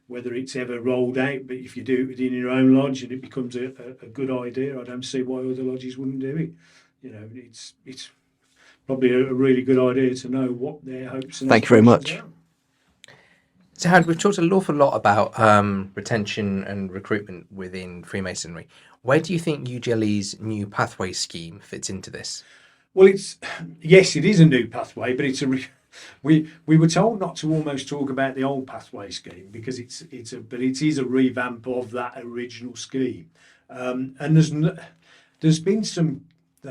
Whether it's ever rolled out, but if you do it in your own lodge and it becomes a good idea, I don't see why other lodges wouldn't do it. It's probably a really good idea to know what their hopes and Thank you very much. Are. So, Howard, we've talked an awful lot about retention and recruitment within Freemasonry. Where do you think UGLE's new pathway scheme fits into this? Well, yes, it is a new pathway, but it's we were told not to almost talk about the old pathway scheme because it is a revamp of that original scheme. And there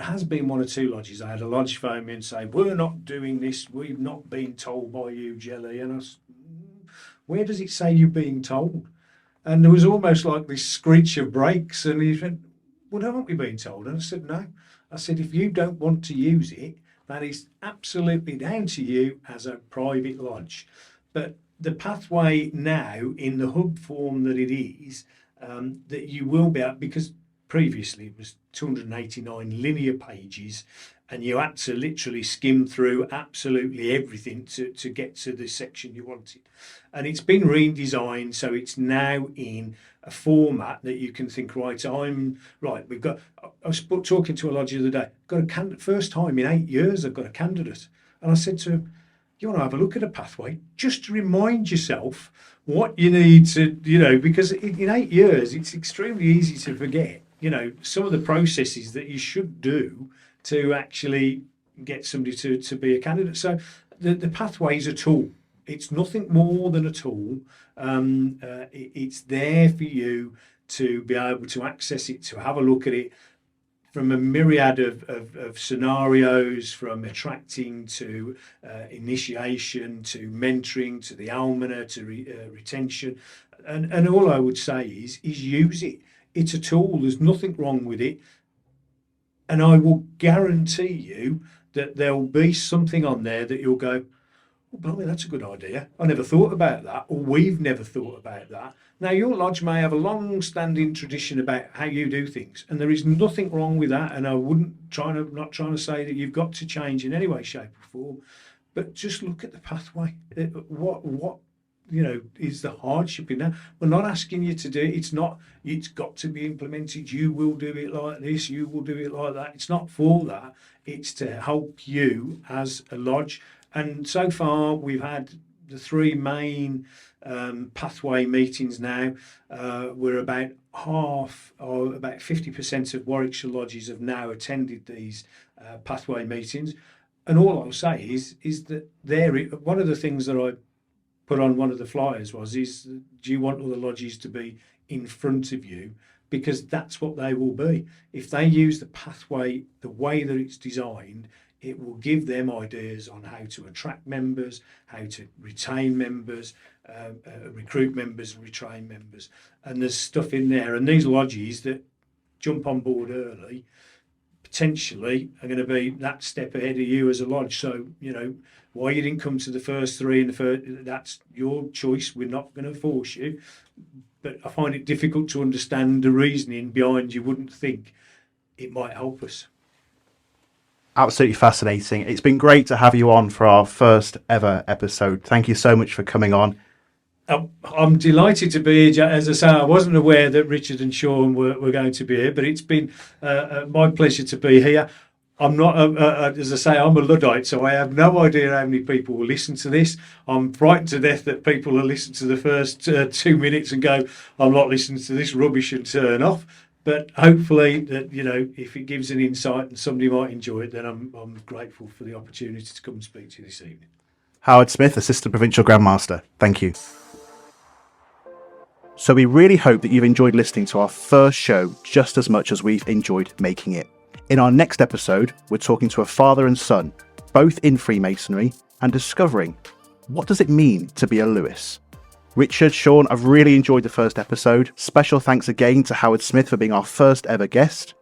has been one or two lodges. I had a lodge phone me and say, we're not doing this, we've not been told by UGLE. And I said, where does it say you're being told? And there was almost like this screech of brakes, and he went, well, haven't we been told? And I said, no. I said, if you don't want to use it, that is absolutely down to you as a private lodge. But the pathway now, in the hub form that it is, that you will be able, because previously it was 289 linear pages, and you had to literally skim through absolutely everything to get to the section you wanted. And it's been redesigned, so it's now in a format that you can think, right, we've got, I was talking to a lodge the other day, got a candidate, first time in 8 years I've got a candidate. And I said to him, you want to have a look at a pathway, just to remind yourself what you need to, because in 8 years, it's extremely easy to forget, some of the processes that you should do to actually get somebody to be a candidate. So the pathway is a tool. It's nothing more than a tool. It's there for you to be able to access it, to have a look at it from a myriad of scenarios, from attracting to initiation, to mentoring, to the almoner, to retention. And all I would say is use it. It's a tool. There's nothing wrong with it. And I will guarantee you that there'll be something on there that you'll go, oh, blimey, that's a good idea. I never thought about that, or we've never thought about that. Now, your lodge may have a long-standing tradition about how you do things, and there is nothing wrong with that. And I wouldn't not trying to say that you've got to change in any way, shape, or form, but just look at the pathway. What is the hardship in that. We're not asking you to do it. It's got to be implemented. You will do it like this. You will do it like that. It's not for that. It's to help you as a lodge. And so far, we've had the three main pathway meetings now. We're about half, or about 50% of Warwickshire lodges have now attended these pathway meetings. And all I'll say is that one of the things that I put on one of the flyers is, do you want all the lodges to be in front of you? Because that's what they will be. If they use the pathway the way that it's designed, it will give them ideas on how to attract members, how to retain members, recruit members, and retrain members. And there's stuff in there. And these lodges that jump on board early potentially are going to be that step ahead of you as a lodge. So, why you didn't come to the first three that's your choice. We're not going to force you. But I find it difficult to understand the reasoning behind you wouldn't think it might help us. Absolutely fascinating. It's been great to have you on for our first ever episode. Thank you so much for coming on. I'm delighted to be here. As I say, I wasn't aware that Richard and Sean were going to be here, but it's been my pleasure to be here. I'm not, as I say, I'm a Luddite, so I have no idea how many people will listen to this. I'm frightened to death that people will listen to the first 2 minutes and go, I'm not listening to this rubbish, and turn off. But hopefully that, if it gives an insight and somebody might enjoy it, then I'm grateful for the opportunity to come and speak to you this evening. Howard Smith, Assistant Provincial Grand Master. Thank you. So we really hope that you've enjoyed listening to our first show just as much as we've enjoyed making it. In our next episode, we're talking to a father and son, both in Freemasonry, and discovering, what does it mean to be a Lewis? Richard, Sean, I've really enjoyed the first episode. Special thanks again to Howard Smith for being our first ever guest.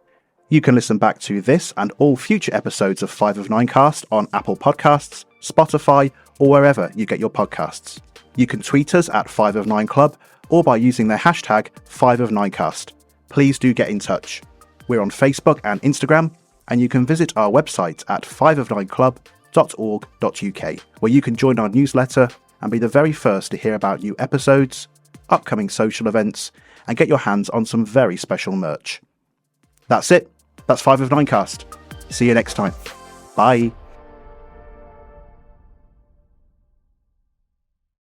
You can listen back to this and all future episodes of 5 of 9 Cast on Apple Podcasts, Spotify, or wherever you get your podcasts. You can tweet us at 5 of 9 Club or by using the hashtag 5 of 9 Cast. Please do get in touch. We're on Facebook and Instagram, and you can visit our website at 5of9club.org.uk, where you can join our newsletter and be the very first to hear about new episodes, upcoming social events, and get your hands on some very special merch. That's it. That's 5 of 9 Cast. See you next time. Bye.